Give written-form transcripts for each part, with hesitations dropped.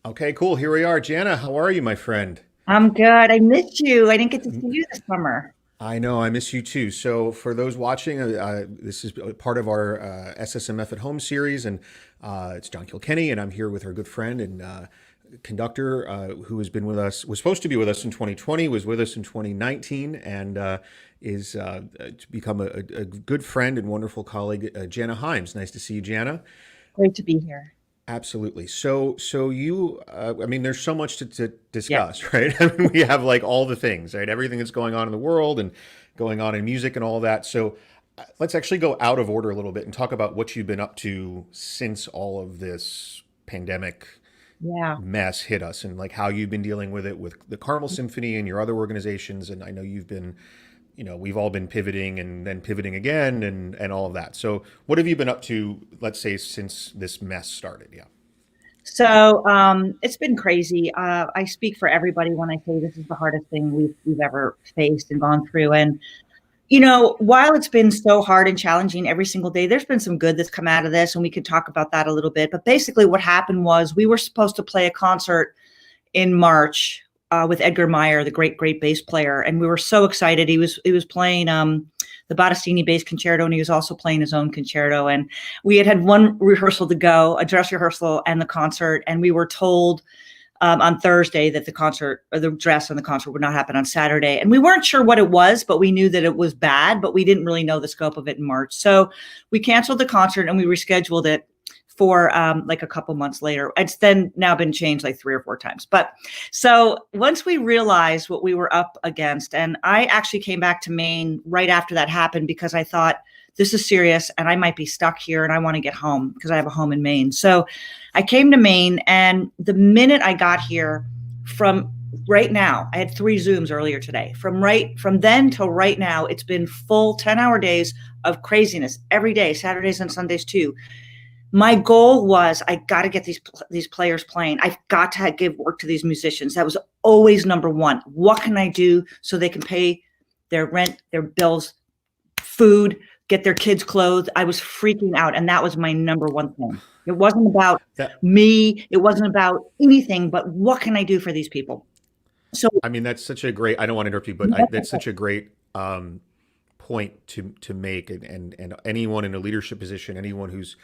Okay, cool. Here we are. Jana, how are you, my friend? I'm good. I missed you. I didn't get to see you this summer. I know I miss you too. So, for those watching, this is part of our SSMF at Home series, and it's John Kilkenny, and I'm here with our good friend and conductor who has been with us, was supposed to be with us in 2020, was with us in 2019, and is become a good friend and wonderful colleague, Jenna Hymes. Nice to see you, Jana. Great to be here. Absolutely. So you, I mean, there's so much to Yeah. discuss, right? I mean, we have like all the things, right? Everything that's going on in the world and going on in music and all that. So let's actually go out of order a little bit and talk about what you've been up to since all of this pandemic Yeah. mess hit us and like how you've been dealing with it with the Carmel Symphony and your other organizations. And I know you've been, we've all been pivoting and then pivoting again and all of that. So what have you been up to, let's say, since this mess started? Yeah. It's been crazy. I speak for everybody when I say this is the hardest thing we've ever faced and gone through. And while it's been so hard and challenging every single day, there's been some good that's come out of this, and we could talk about that a little bit. But basically, what happened was we were supposed to play a concert in March with Edgar Meyer, the great bass player, and we were so excited. He was playing the Battistini bass concerto, and he was also playing his own concerto. And we had one rehearsal to go, a dress rehearsal and the concert, and we were told on Thursday that the concert or the dress and the concert would not happen on Saturday. And we weren't sure what it was, but we knew that it was bad, but we didn't really know the scope of it in March. So we canceled the concert and we rescheduled it for like a couple months later. It's then now been changed like 3 or 4 times. But so once we realized what we were up against, and I actually came back to Maine right after that happened because I thought this is serious and I might be stuck here and I want to get home because I have a home in Maine. So I came to Maine, and the minute I got here, from right now, I had 3 Zooms earlier today. From then till right now, it's been full 10-hour days of craziness every day, Saturdays and Sundays too. My goal was I got to get these players playing. I've got to give work to these musicians. That was always number one. What can I do so they can pay their rent, their bills, food, get their kids clothes? I was freaking out, and that was my number one thing. It wasn't about That me. It wasn't about anything, but what can I do for these people? So I mean, that's such a great. I don't want to interrupt you, but that's such a great point to make. And anyone in a leadership position, anyone who's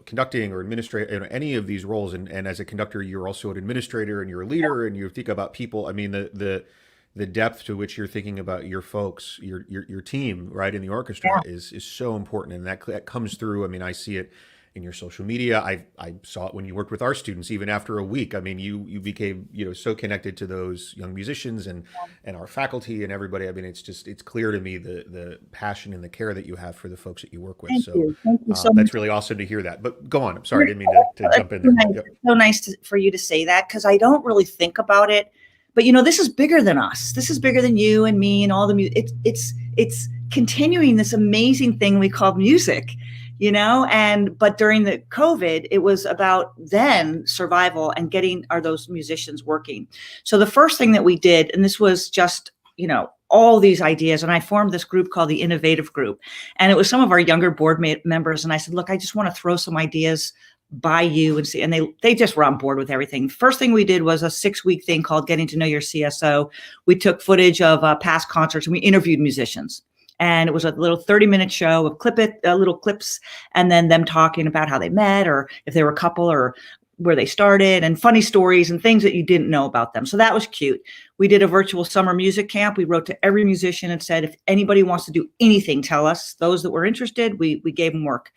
conducting or administrating, any of these roles, and as a conductor, you're also an administrator and you're a leader, and you think about people. I mean, the depth to which you're thinking about your folks, your team, right, in the orchestra yeah, is so important, and that comes through. I mean, I see it in your social media. I saw it when you worked with our students, even after a week. I mean, you became so connected to those young musicians and our faculty and everybody. I mean, it's clear to me the passion and the care that you have for the folks that you work with. thank So you. Thank you so much. that's really awesome to hear that. But go on. I'm sorry, I didn't mean to It's jump in so there. nice, Yep. it's so nice for you to say that because I don't really think about it. But this is bigger than us. This is bigger than you and me and all the music. It's continuing this amazing thing we call music, but during the COVID, it was about then survival and getting those musicians working. So the first thing that we did, and this was just, all these ideas, and I formed this group called the Innovative Group, and it was some of our younger board members. And I said, look, I just want to throw some ideas by you and see, and they just were on board with everything. First thing we did was a 6-week thing called Getting to Know Your CSO. We took footage of past concerts and we interviewed musicians. And it was a little 30-minute show of little clips, and then them talking about how they met, or if they were a couple, or where they started, and funny stories and things that you didn't know about them. So that was cute. We did a virtual summer music camp. We wrote to every musician and said, if anybody wants to do anything, tell us. Those that were interested, we gave them work.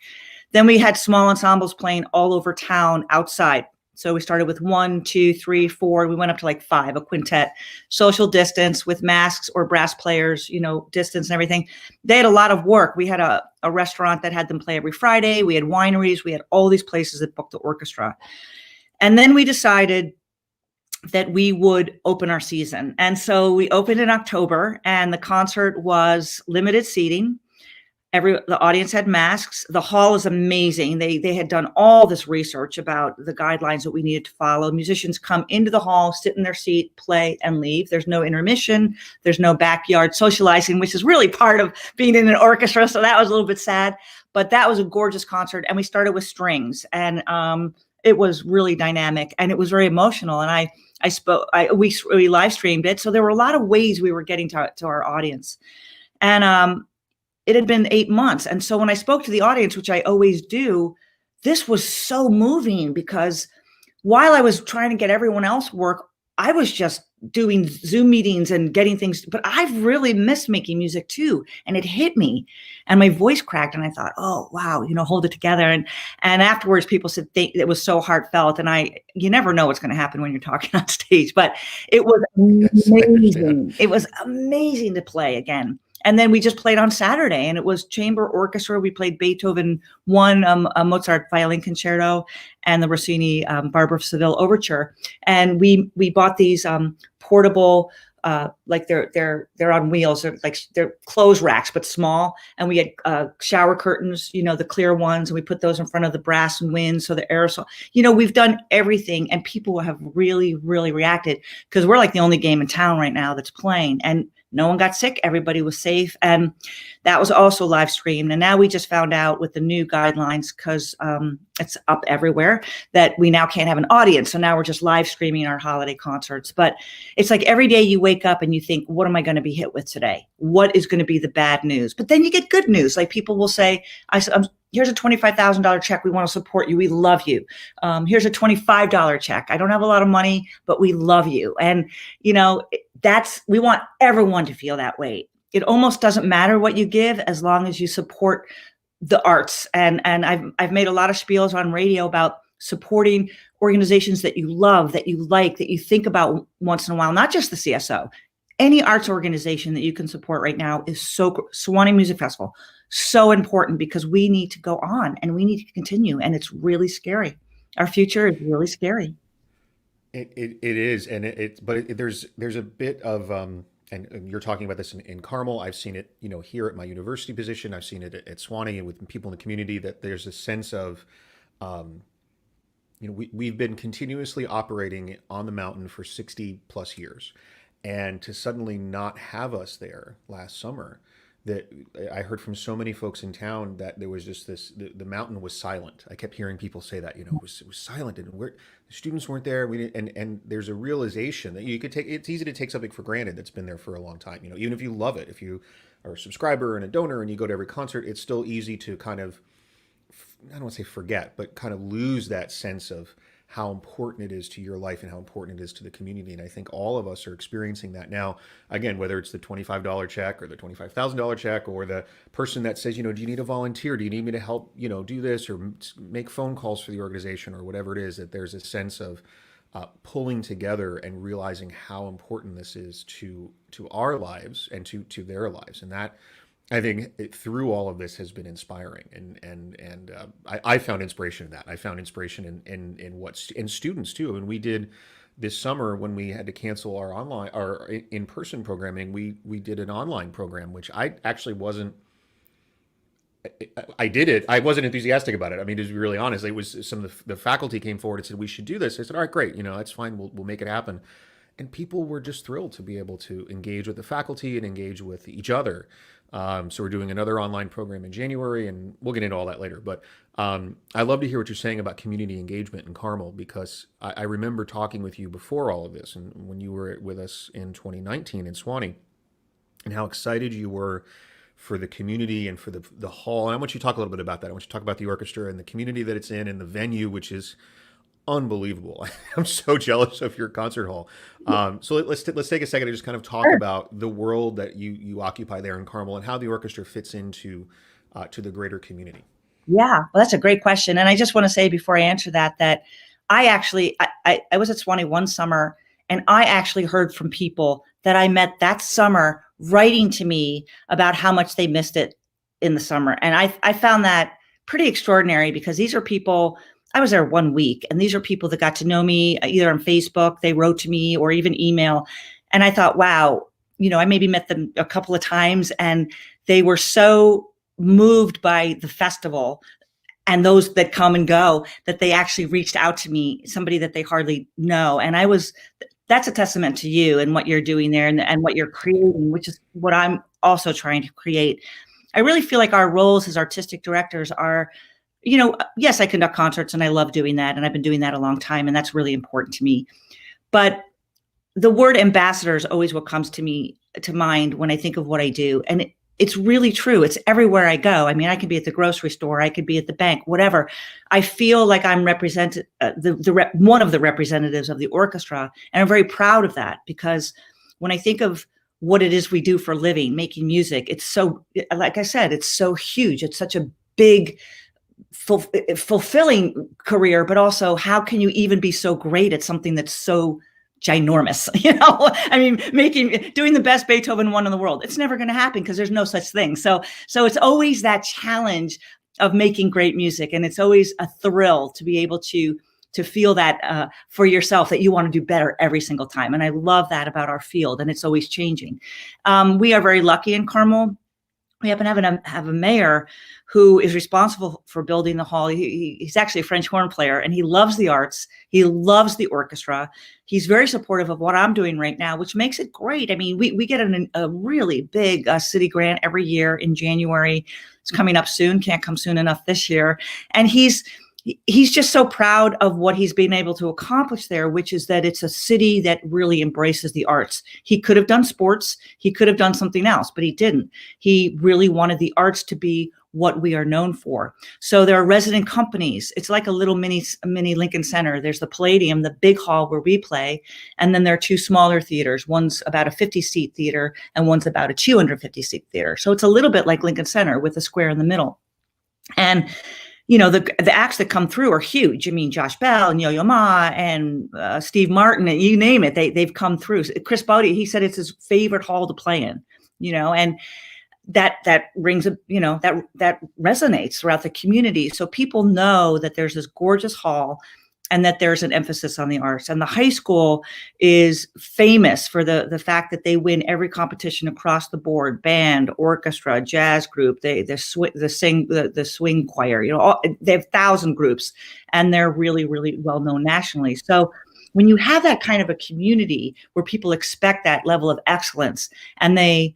Then we had small ensembles playing all over town outside. So we started with 1, 2, 3, 4. We went up to like 5, a quintet, social distance with masks or brass players, distance and everything. They had a lot of work. We had a restaurant that had them play every Friday. We had wineries. We had all these places that booked the orchestra. And then we decided that we would open our season. And so we opened in October, and the concert was limited seating. The audience had masks. The hall is amazing. They had done all this research about the guidelines that we needed to follow. Musicians come into the hall, sit in their seat, play, and leave. There's no intermission. There's no backyard socializing, which is really part of being in an orchestra. So that was a little bit sad, but that was a gorgeous concert. And we started with strings, and it was really dynamic and it was very emotional. And we live streamed it. So there were a lot of ways we were getting to our audience. And it had been 8 months. And so when I spoke to the audience, which I always do, this was so moving because while I was trying to get everyone else work, I was just doing Zoom meetings and getting things, but I've really missed making music too. And it hit me and my voice cracked and I thought, oh, wow, hold it together. And afterwards people said it was so heartfelt. And you never know what's going to happen when you're talking on stage, but it was amazing. It was amazing to play again. And then we just played on Saturday and it was chamber orchestra. We played Beethoven 1, a Mozart violin concerto and the Rossini Barber of Seville overture. And we bought these portable, like they're on wheels. They're clothes racks, but small. And we had shower curtains, the clear ones. And we put those in front of the brass and winds. So the aerosol, we've done everything and people have really, really reacted because we're like the only game in town right now that's playing. And no one got sick. Everybody was safe. And that was also live streamed. And now we just found out with the new guidelines, because it's up everywhere, that we now can't have an audience. So now we're just live streaming our holiday concerts. But it's like every day you wake up and you think, what am I going to be hit with today? What is going to be the bad news? But then you get good news. Like people will say, here's a $25,000 check. We want to support you. We love you. Here's a $25 check. I don't have a lot of money, but we love you. And, we want everyone to feel that way. It almost doesn't matter what you give as long as you support the arts. And I've made a lot of spiels on radio about supporting organizations that you love, that you like, that you think about once in a while, not just the CSO. Any arts organization that you can support right now is Sewanee Music Festival, so important because we need to go on and we need to continue. And it's really scary. Our future is really scary. It is, and there's a bit of and you're talking about this in Carmel. I've seen it, here at my university position. I've seen it at Sewanee and with people in the community that there's a sense of, we've been continuously operating on the mountain for 60 plus years, and to suddenly not have us there last summer. That I heard from so many folks in town that there was just the mountain was silent. I kept hearing people say that, it was silent and the students weren't there. And there's a realization that it's easy to take something for granted that's been there for a long time. Even if you love it, if you are a subscriber and a donor and you go to every concert, it's still easy to kind of, I don't want to say forget, but kind of lose that sense of how important it is to your life and how important it is to the community. And I think all of us are experiencing that now. Again, whether it's the $25 check or the $25,000 check or the person that says, do you need a volunteer? Do you need me to help, do this or make phone calls for the organization or whatever it is, that there's a sense of pulling together and realizing how important this is to our lives and to their lives. And that, I think through all of this has been inspiring, and I found inspiration in that. I found inspiration in students too. And we did this summer when we had to cancel our in-person programming. We did an online program, which I actually wasn't. I did it. I wasn't enthusiastic about it. I mean, to be really honest, it was some of the faculty came forward and said we should do this. I said, all right, great. That's fine. We'll make it happen. And people were just thrilled to be able to engage with the faculty and engage with each other. So we're doing another online program in January, and we'll get into all that later. But I love to hear what you're saying about community engagement in Carmel, because I remember talking with you before all of this, and when you were with us in 2019 in Sewanee, and how excited you were for the community and for the hall. And I want you to talk a little bit about that. I want you to talk about the orchestra and the community that it's in and the venue, which is unbelievable. I'm so jealous of your concert hall. So let's take a second to just kind of talk about the world that you occupy there in Carmel and how the orchestra fits into to the greater community. Yeah, well, that's a great question. And I just want to say before I answer that I actually, I was at Sewanee one summer, and I actually heard from people that I met that summer writing to me about how much they missed it in the summer. And I found that pretty extraordinary, because these are people, I was there 1 week, and these are people that got to know me either on Facebook, they wrote to me, or even email. And I thought, wow, I maybe met them a couple of times, and they were so moved by the festival and those that come and go that they actually reached out to me, somebody that they hardly know. And that's a testament to you and what you're doing there and what you're creating, which is what I'm also trying to create. I really feel like our roles as artistic directors are yes, I conduct concerts and I love doing that. And I've been doing that a long time. And that's really important to me. But the word ambassador is always what comes to mind when I think of what I do. And it's really true. It's everywhere I go. I mean, I could be at the grocery store, I could be at the bank, whatever. I feel like I'm one of the representatives of the orchestra. And I'm very proud of that, because when I think of what it is we do for a living, making music, it's so, like I said, it's so huge. It's such a big, fulfilling career, but also how can you even be so great at something that's so ginormous? I mean, doing the best Beethoven one in the world, it's never going to happen because there's no such thing. So it's always that challenge of making great music. And it's always a thrill to be able to feel that for yourself, that you want to do better every single time. And I love that about our field, and it's always changing. We are very lucky in Carmel. We happen to have a mayor who is responsible for building the hall. He's actually a French horn player, and he loves the arts. He loves the orchestra. He's very supportive of what I'm doing right now, which makes it great. I mean, we get a really big city grant every year in January. It's coming up soon. Can't come soon enough this year. And he's just so proud of what he's been able to accomplish there, which is that it's a city that really embraces the arts. He could have done sports. He could have done something else, but he didn't. He really wanted the arts to be what we are known for. So there are resident companies. It's like a little mini Lincoln Center. There's the Palladium, the big hall where we play. And then there are two smaller theaters. One's about a 50-seat theater and one's about a 250-seat theater. So it's a little bit like Lincoln Center with a square in the middle. And the acts that come through are huge. I mean, Josh Bell and Yo-Yo Ma and Steve Martin, and you name it, they've come through. Chris Bode, he said it's his favorite hall to play in, and that rings, that resonates throughout the community. So people know that there's this gorgeous hall and that there's an emphasis on the arts. And the high school is famous for the fact that they win every competition across the board: band, orchestra, jazz group, the swing choir. They have 1,000 groups, and they're really, really well known nationally. So when you have that kind of a community where people expect that level of excellence, and they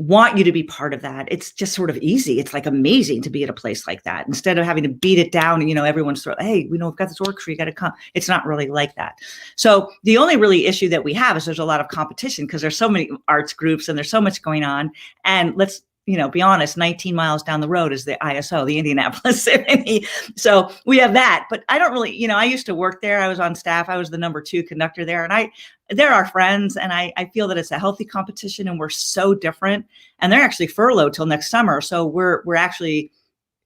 want you to be part of that, it's just sort of easy. It's like amazing to be at a place like that, instead of having to beat it down and everyone's throw, hey, we've got this orchestra, you got to come. It's not really like that. So the only really issue that we have is there's a lot of competition, because there's so many arts groups and there's so much going on. And let's be honest, 19 miles down the road is the ISO, the Indianapolis Symphony. So we have that, but I don't really, I used to work there. I was on staff. I was the number 2 conductor there, and they're our friends. And I feel that it's a healthy competition, and we're so different, and they're actually furloughed till next summer. So we're actually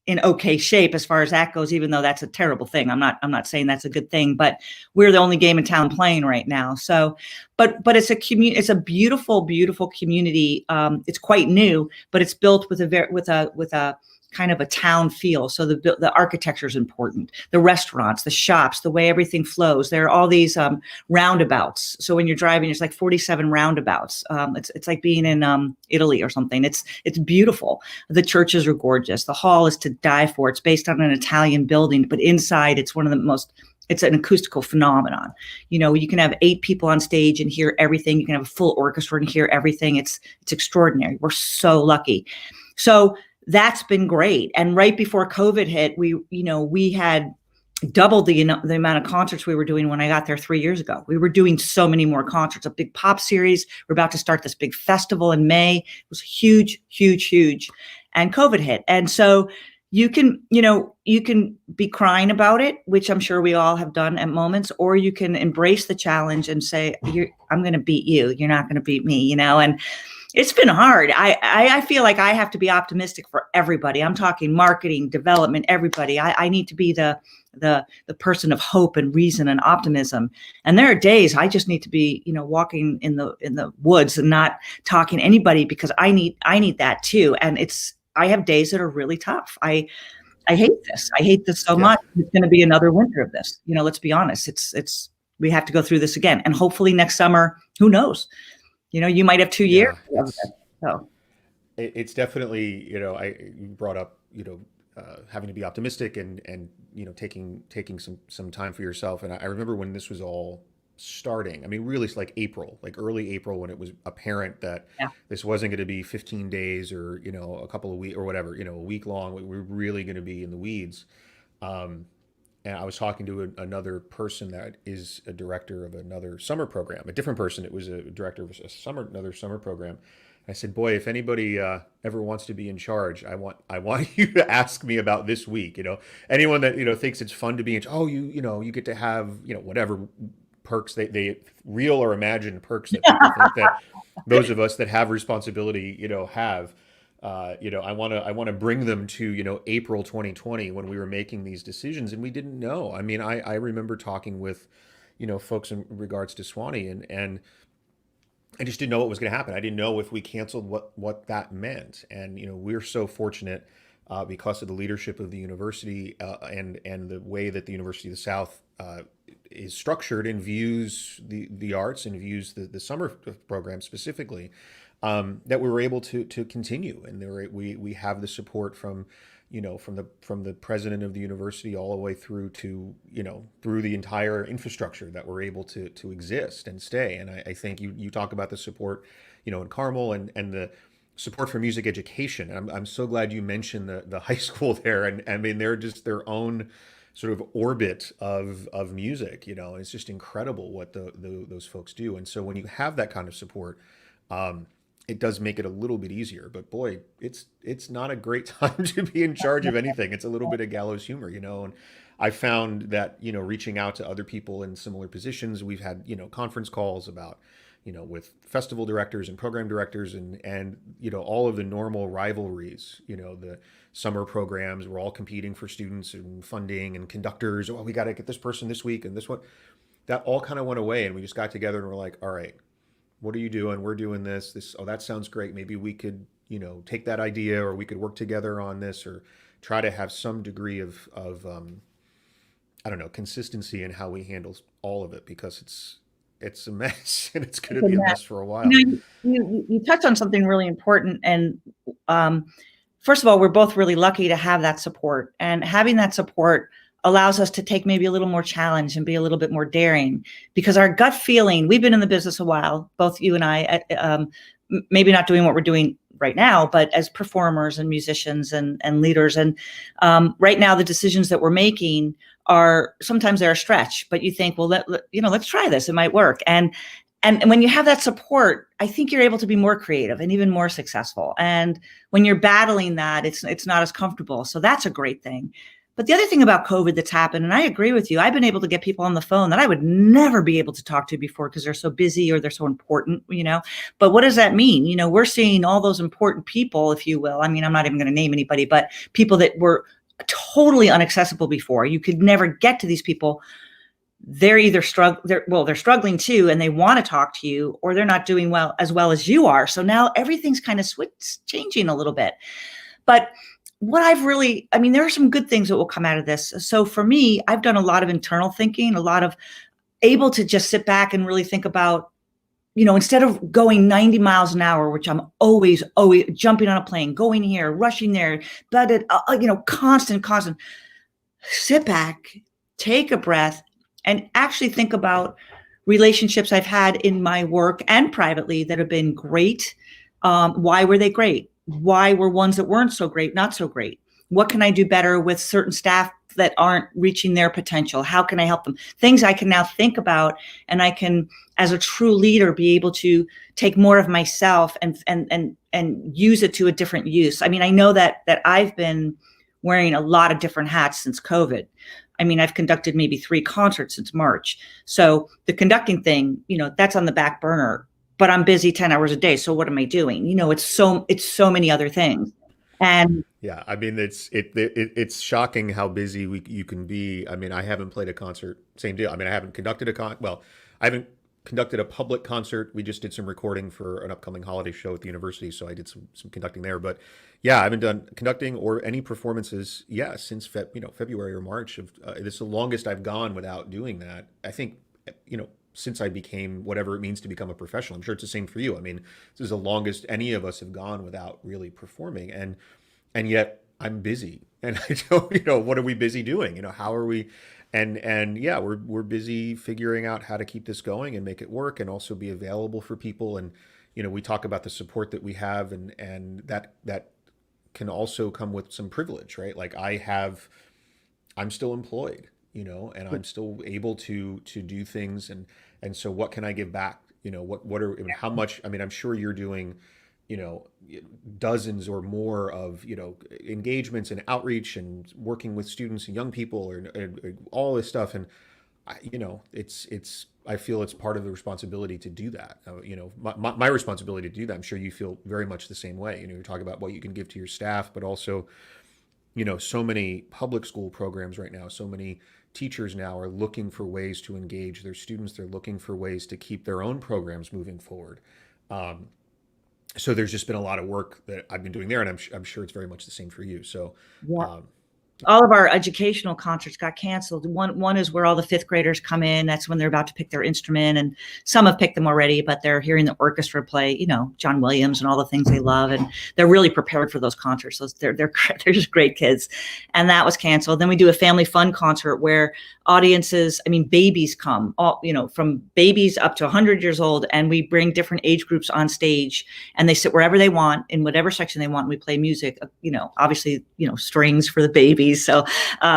in okay shape as far as that goes, even though that's a terrible thing. I'm not saying that's a good thing, but we're the only game in town playing right now. So, but it's a beautiful, beautiful community. It's quite new, but it's built with a kind of a town feel. So the architecture is important. The restaurants, the shops, the way everything flows. There are all these roundabouts. So when you're driving, there's like 47 roundabouts. It's like being in Italy or something. It's beautiful. The churches are gorgeous. The hall is to die for. It's based on an Italian building, but inside it's it's an acoustical phenomenon. You can have 8 people on stage and hear everything. You can have a full orchestra and hear everything. It's extraordinary. We're so lucky. So that's been great. And right before COVID hit, we had doubled the amount of concerts we were doing when I got there 3 years ago. We were doing so many more concerts, a big pop series. We're about to start this big festival in May. It was huge, huge, huge. And COVID hit. And so you can be crying about it, which I'm sure we all have done at moments, or you can embrace the challenge and say, I'm going to beat you. You're not going to beat me, and it's been hard. I feel like I have to be optimistic for everybody. I'm talking marketing, development, everybody. I need to be the person of hope and reason and optimism. And there are days I just need to be, walking in the woods and not talking to anybody, because I need that too. And I have days that are really tough. I hate this. I hate this so much. It's going to be another winter of this. Let's be honest. We have to go through this again. And hopefully next summer, who knows? You might have 2 years. So it's definitely, you brought up, having to be optimistic and taking some time for yourself. And I remember when this was all starting. I mean, really, it's like April, like early April, when it was apparent that Yeah. this wasn't going to be 15 days or, a couple of weeks or whatever, a week long. We were really going to be in the weeds. Um, and I was talking to another person that is a director of another summer program, a different person. It was a director of another summer program. I said, boy, if anybody ever wants to be in charge, I want you to ask me about this week. Anyone that thinks it's fun to be in. Oh, you get to have whatever perks they real or imagined perks that people think that those of us that have responsibility have. I want to bring them to April 2020 when we were making these decisions and we didn't know. I mean, I remember talking with folks in regards to Swanee and I just didn't know what was going to happen. I didn't know if we canceled what that meant. And we're so fortunate because of the leadership of the university and the way that the University of the South is structured and views the arts and views the summer program specifically, that we were able to continue. And we have the support from from the president of the university all the way through to through the entire infrastructure that we're able to exist and stay. And I think you talk about the support in Carmel and the support for music education. I'm so glad you mentioned the high school there. And I mean, they're just their own sort of orbit of music. It's just incredible what those folks do. And so when you have that kind of support, it does make it a little bit easier. But boy, it's not a great time to be in charge of anything. It's a little bit of gallows humor, and I found that reaching out to other people in similar positions, we've had conference calls about with festival directors and program directors and all of the normal rivalries. The summer programs, we're all competing for students and funding and conductors. Oh, we got to get this person this week and this one. That all kind of went away, and we just got together and we're like, all right, what are you doing? We're doing this. Oh, that sounds great. Maybe we could, take that idea, or we could work together on this, or try to have some degree of I don't know, consistency in how we handle all of it, because it's a mess and it's going to be a mess for a while. You touched on something really important. And first of all, we're both really lucky to have that support, and having that support allows us to take maybe a little more challenge and be a little bit more daring, because our gut feeling, we've been in the business a while, both you and I, maybe not doing what we're doing right now, but as performers and musicians and leaders. And right now, the decisions that we're making are sometimes they're a stretch, but you think, well, let's try this. It might work. And when you have that support, I think you're able to be more creative and even more successful. And when you're battling that, it's not as comfortable. So that's a great thing. But the other thing about COVID that's happened, and I agree with you, I've been able to get people on the phone that I would never be able to talk to before because they're so busy or they're so important, But what does that mean? We're seeing all those important people, if you will. I mean, I'm not even going to name anybody, but people that were totally inaccessible before. You could never get to these people. They're either they're struggling too, and they want to talk to you, or they're not doing well as you are. So now everything's kind of changing a little bit. But what there are some good things that will come out of this. So for me, I've done a lot of internal thinking, a lot of able to just sit back and really think about, instead of going 90 miles an hour, which I'm always jumping on a plane, going here, rushing there, but constant, sit back, take a breath, and actually think about relationships I've had in my work and privately that have been great. Why were they great? Why were ones that weren't so great not so great? What can I do better with certain staff that aren't reaching their potential? How can I help them? Things I can now think about, and I can, as a true leader, be able to take more of myself and use it to a different use. I mean, I know that I've been wearing a lot of different hats since COVID. I mean, I've conducted maybe 3 concerts since March. So the conducting thing, that's on the back burner. But I'm busy 10 hours a day. So what am I doing? It's so many other things. And yeah, I mean, it's shocking how busy you can be. I mean, I haven't played a concert. Same deal. I mean, I haven't conducted I haven't conducted a public concert. We just did some recording for an upcoming holiday show at the university, so I did some conducting there. But yeah, I haven't done conducting or any performances, since February or March. This is the longest I've gone without doing that. I think since I became whatever it means to become a professional. I'm sure it's the same for you. I mean, this is the longest any of us have gone without really performing, and yet I'm busy, and I don't, what are we busy doing? How are we? And yeah, we're busy figuring out how to keep this going and make it work and also be available for people. And we talk about the support that we have, and that can also come with some privilege, right? Like I'm still employed, and I'm still able to do things, and so what can I give back? I mean, how much? I mean, I'm sure you're doing, you know, dozens or more of, engagements and outreach and working with students and young people, and all this stuff. And it's I feel it's part of the responsibility to do that. My responsibility to do that. I'm sure you feel very much the same way. You're talking about what you can give to your staff, but also, so many public school programs right now, so many teachers now are looking for ways to engage their students. They're looking for ways to keep their own programs moving forward. So there's just been a lot of work that I've been doing there, and I'm sure it's very much the same for you. So yeah. All of our educational concerts got canceled. One is where all the fifth graders come in. That's when they're about to pick their instrument, and some have picked them already, but they're hearing the orchestra play, John Williams and all the things they love, and they're really prepared for those concerts. So they're just great kids, and that was canceled. Then we do a family fun concert where audiences, babies come, all from babies up to 100 years old, and we bring different age groups on stage, and they sit wherever they want in whatever section they want. And we play music, obviously, strings for the babies. So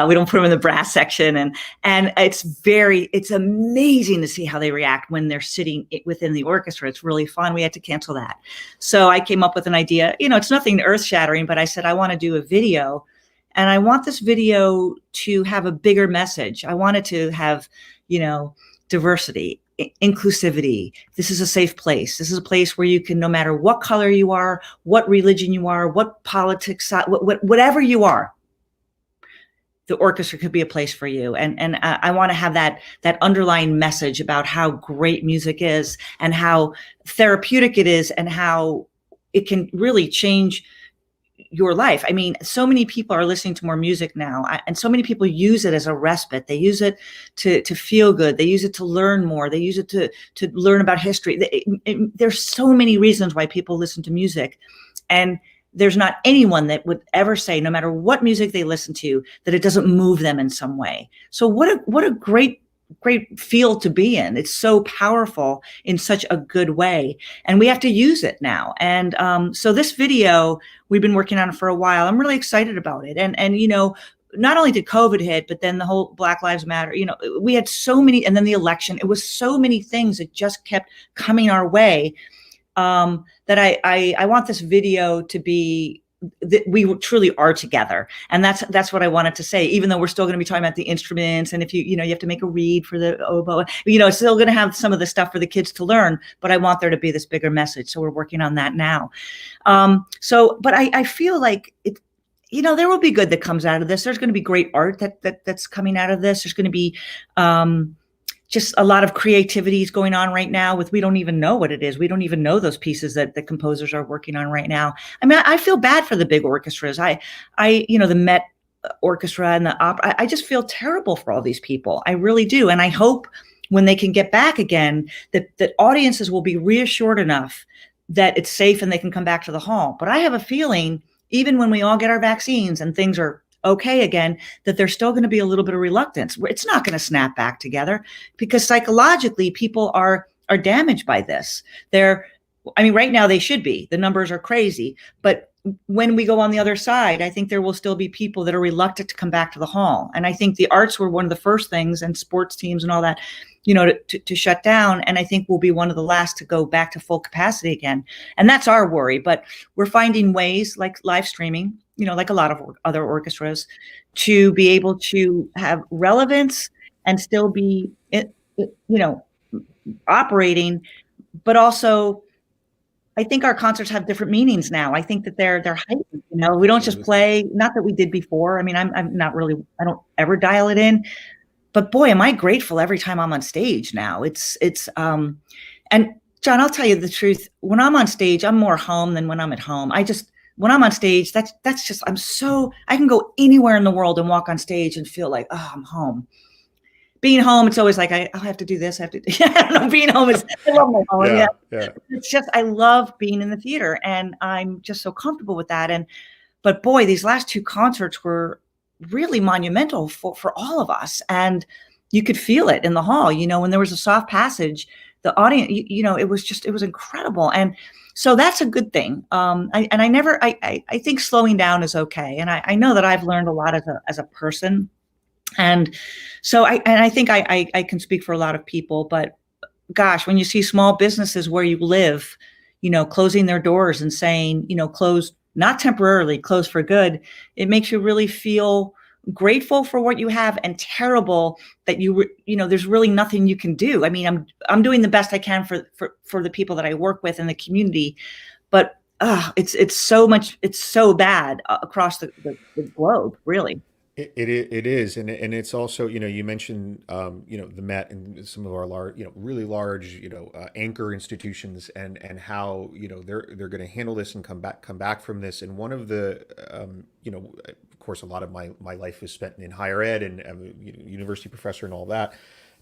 we don't put them in the brass section, and it's amazing to see how they react when they're sitting within the orchestra. It's really fun. We had to cancel that. So I came up with an idea, it's nothing earth shattering, but I said, I want to do a video, and I want this video to have a bigger message. I want it to have, diversity, inclusivity. This is a safe place. This is a place where you can, no matter what color you are, what religion you are, what politics, whatever you are, the orchestra could be a place for you. And I want to have that underlying message about how great music is and how therapeutic it is and how it can really change your life. So many people are listening to more music now, and so many people use it as a respite. They use it to feel good. They use it to learn more. They use it to learn about history. There's so many reasons why people listen to music, and there's not anyone that would ever say, no matter what music they listen to, that it doesn't move them in some way. So what a great field to be in. It's so powerful in such a good way, and we have to use it now. And so this video, we've been working on it for a while. I'm really excited about it. And not only did COVID hit, but then the whole Black Lives Matter, we had so many, and then the election, it was so many things that just kept coming our way, that I want this video to be that we truly are together. And that's what I wanted to say, even though we're still going to be talking about the instruments. And if you have to make a reed for the oboe, it's still going to have some of the stuff for the kids to learn, but I want there to be this bigger message. So we're working on that now. But I feel like it, there will be good that comes out of this. There's going to be great art that's coming out of this. There's going to be, just a lot of creativity is going on right now we don't even know what it is. We don't even know those pieces that the composers are working on right now. I feel bad for the big orchestras. The Met Orchestra and the opera. I just feel terrible for all these people. I really do. And I hope when they can get back again, that audiences will be reassured enough that it's safe and they can come back to the hall. But I have a feeling, even when we all get our vaccines and things are okay again, that there's still going to be a little bit of reluctance. It's not going to snap back together, because psychologically people are damaged by this. Right now they should be. The numbers are crazy, but when we go on the other side, I think there will still be people that are reluctant to come back to the hall. And I think the arts were one of the first things, and sports teams and all that, to shut down. And I think we'll be one of the last to go back to full capacity again. And that's our worry, but we're finding ways like live streaming, like a lot of other orchestras, to be able to have relevance and still be, operating. But also, I think our concerts have different meanings now. I think that they're heightened. We don't just play, not that we did before. I'm not really, I don't ever dial it in, but boy, am I grateful every time I'm on stage now. It's and John, I'll tell you the truth. When I'm on stage, I'm more home than when I'm at home. When I'm on stage, that's just, I can go anywhere in the world and walk on stage and feel like, oh, I'm home. Being home, it's always like, I have to do this. I don't know, being home is, I love my home. Yeah. It's just, I love being in the theater, and I'm just so comfortable with that. But boy, these last two concerts were really monumental for all of us. And you could feel it in the hall, when there was a soft passage, the audience, it was incredible. And so that's a good thing. I think slowing down is okay. And I know that I've learned a lot as a person. And so I think I can speak for a lot of people, but gosh, when you see small businesses where you live, closing their doors and saying, close, not temporarily, close for good, it makes you really feel grateful for what you have and terrible that there's really nothing you can do. I mean, I'm doing the best I can for the people that I work with in the community, but it's so bad across the globe, really. It is, and it's also, you mentioned the Met and some of our large, really large, anchor institutions, and how they're going to handle this and come back from this. And one of the of course, a lot of my life is spent in higher ed, and I'm a university professor and all that.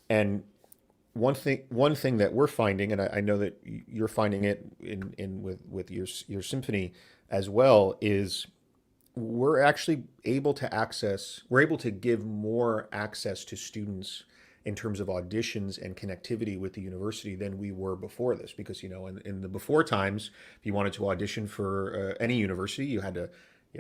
And one thing that we're finding, and I know that you're finding it in with your symphony as well, is we're actually able to give more access to students in terms of auditions and connectivity with the university than we were before this. Because, in the before times, if you wanted to audition for any university, you had to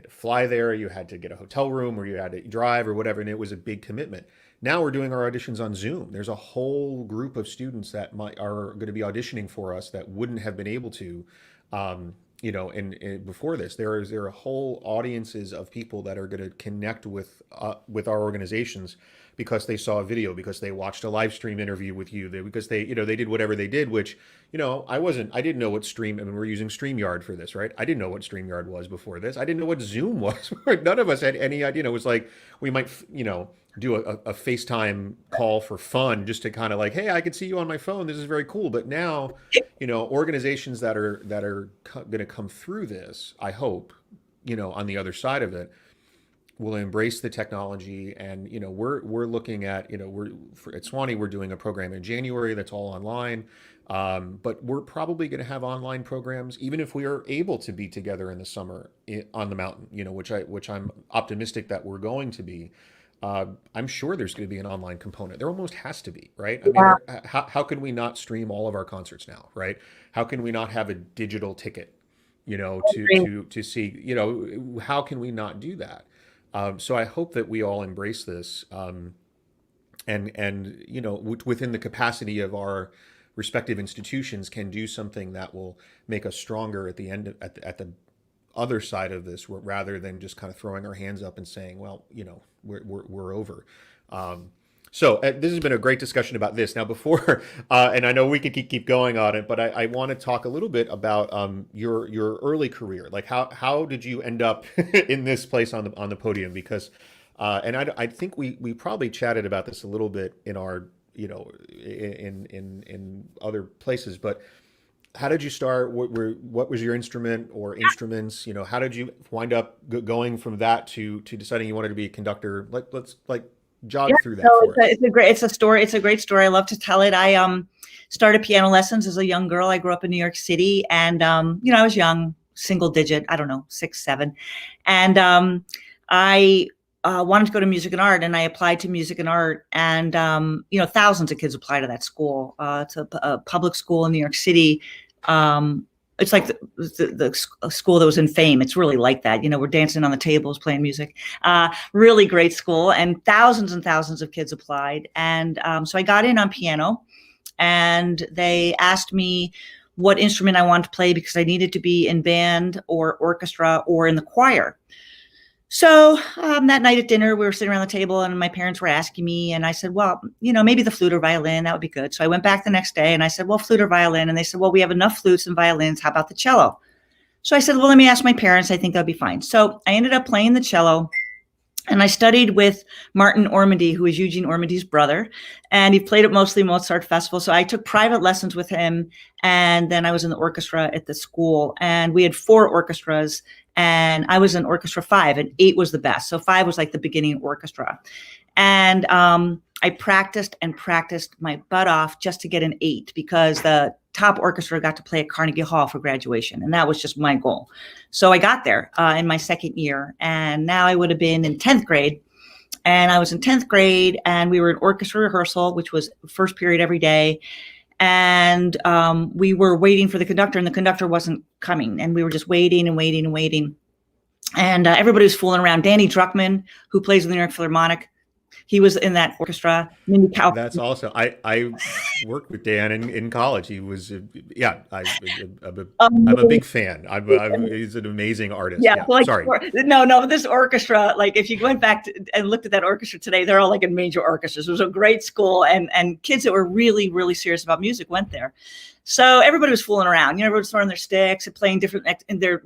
fly there, you had to get a hotel room, or you had to drive or whatever, and it was a big commitment. Now we're doing our auditions on Zoom. There's a whole group of students that are going to be auditioning for us that wouldn't have been able to, and before this. There are whole audiences of people that are going to connect with our organizations because they saw a video, because they watched a live stream interview with you, because they did whatever they did, which, I didn't know what we're using StreamYard for this, right? I didn't know what StreamYard was before this. I didn't know what Zoom was. None of us had any idea. It was like, we might, do a FaceTime call for fun, just to kind of like, hey, I can see you on my phone. This is very cool. But now, organizations that are going to come through this, I hope, on the other side of it, will embrace the technology. And we're looking at at Swanee, we're doing a program in January that's all online, but we're probably going to have online programs even if we are able to be together in the summer on the mountain, which I'm optimistic that we're going to be. I'm sure there's going to be an online component. There almost has to be, right? I mean, how can we not stream all of our concerts now, right? How can we not have a digital ticket, to see, how can we not do that? So I hope that we all embrace this, and within the capacity of our respective institutions, can do something that will make us stronger at the end, at the other side of this, rather than just kind of throwing our hands up and saying, well, we're over. So this has been a great discussion about this. Now, before, and I know we could keep going on it, but I want to talk a little bit about your early career. Like, how did you end up in this place on the podium? Because, and I think we probably chatted about this a little bit in our, in other places, but how did you start? What was your instrument or instruments? How did you wind up going from that to deciding you wanted to be a conductor? Let's jog through that. So it's a great story. I love to tell it. I started piano lessons as a young girl. I grew up in New York City, and I was young, single digit, I don't know, 6, 7, and I wanted to go to music and art, and I applied to music and art, and thousands of kids apply to that school. It's a public school in New York City. It's like the school that was in Fame. It's really like that. We're dancing on the tables, playing music. Really great school, and thousands of kids applied. And so I got in on piano, and they asked me what instrument I wanted to play because I needed to be in band or orchestra or in the choir. So that night at dinner, we were sitting around the table, and my parents were asking me, and I said, well, maybe the flute or violin, that would be good. So I went back the next day, and I said, well, flute or violin. And they said, well, we have enough flutes and violins. How about the cello? So I said, well, let me ask my parents. I think that'll be fine. So I ended up playing the cello, and I studied with Martin Ormandy, who is Eugene Ormandy's brother, and he played at mostly Mozart Festival. So I took private lessons with him, and then I was in the orchestra at the school, and we had 4 orchestras, and I was in orchestra 5, and 8 was the best. So 5 was like the beginning orchestra. And I practiced my butt off just to get an 8, because the top orchestra got to play at Carnegie Hall for graduation. And that was just my goal. So I got there in my second year, and now I would have been in 10th grade. And I was in 10th grade, and we were in orchestra rehearsal, which was first period every day. And we were waiting for the conductor, and the conductor wasn't coming. And we were just waiting and waiting and waiting. And everybody was fooling around. Danny Druckmann, who plays in the New York Philharmonic, he was in that orchestra. That's awesome. I worked with Dan in college. He was, I'm a big fan. He's an amazing artist. Yeah. Like, sorry. No, this orchestra, like if you went back and looked at that orchestra today, they're all like in major orchestras. It was a great school, and kids that were really, really serious about music went there. So everybody was fooling around. Everybody was throwing their sticks and playing different, in their,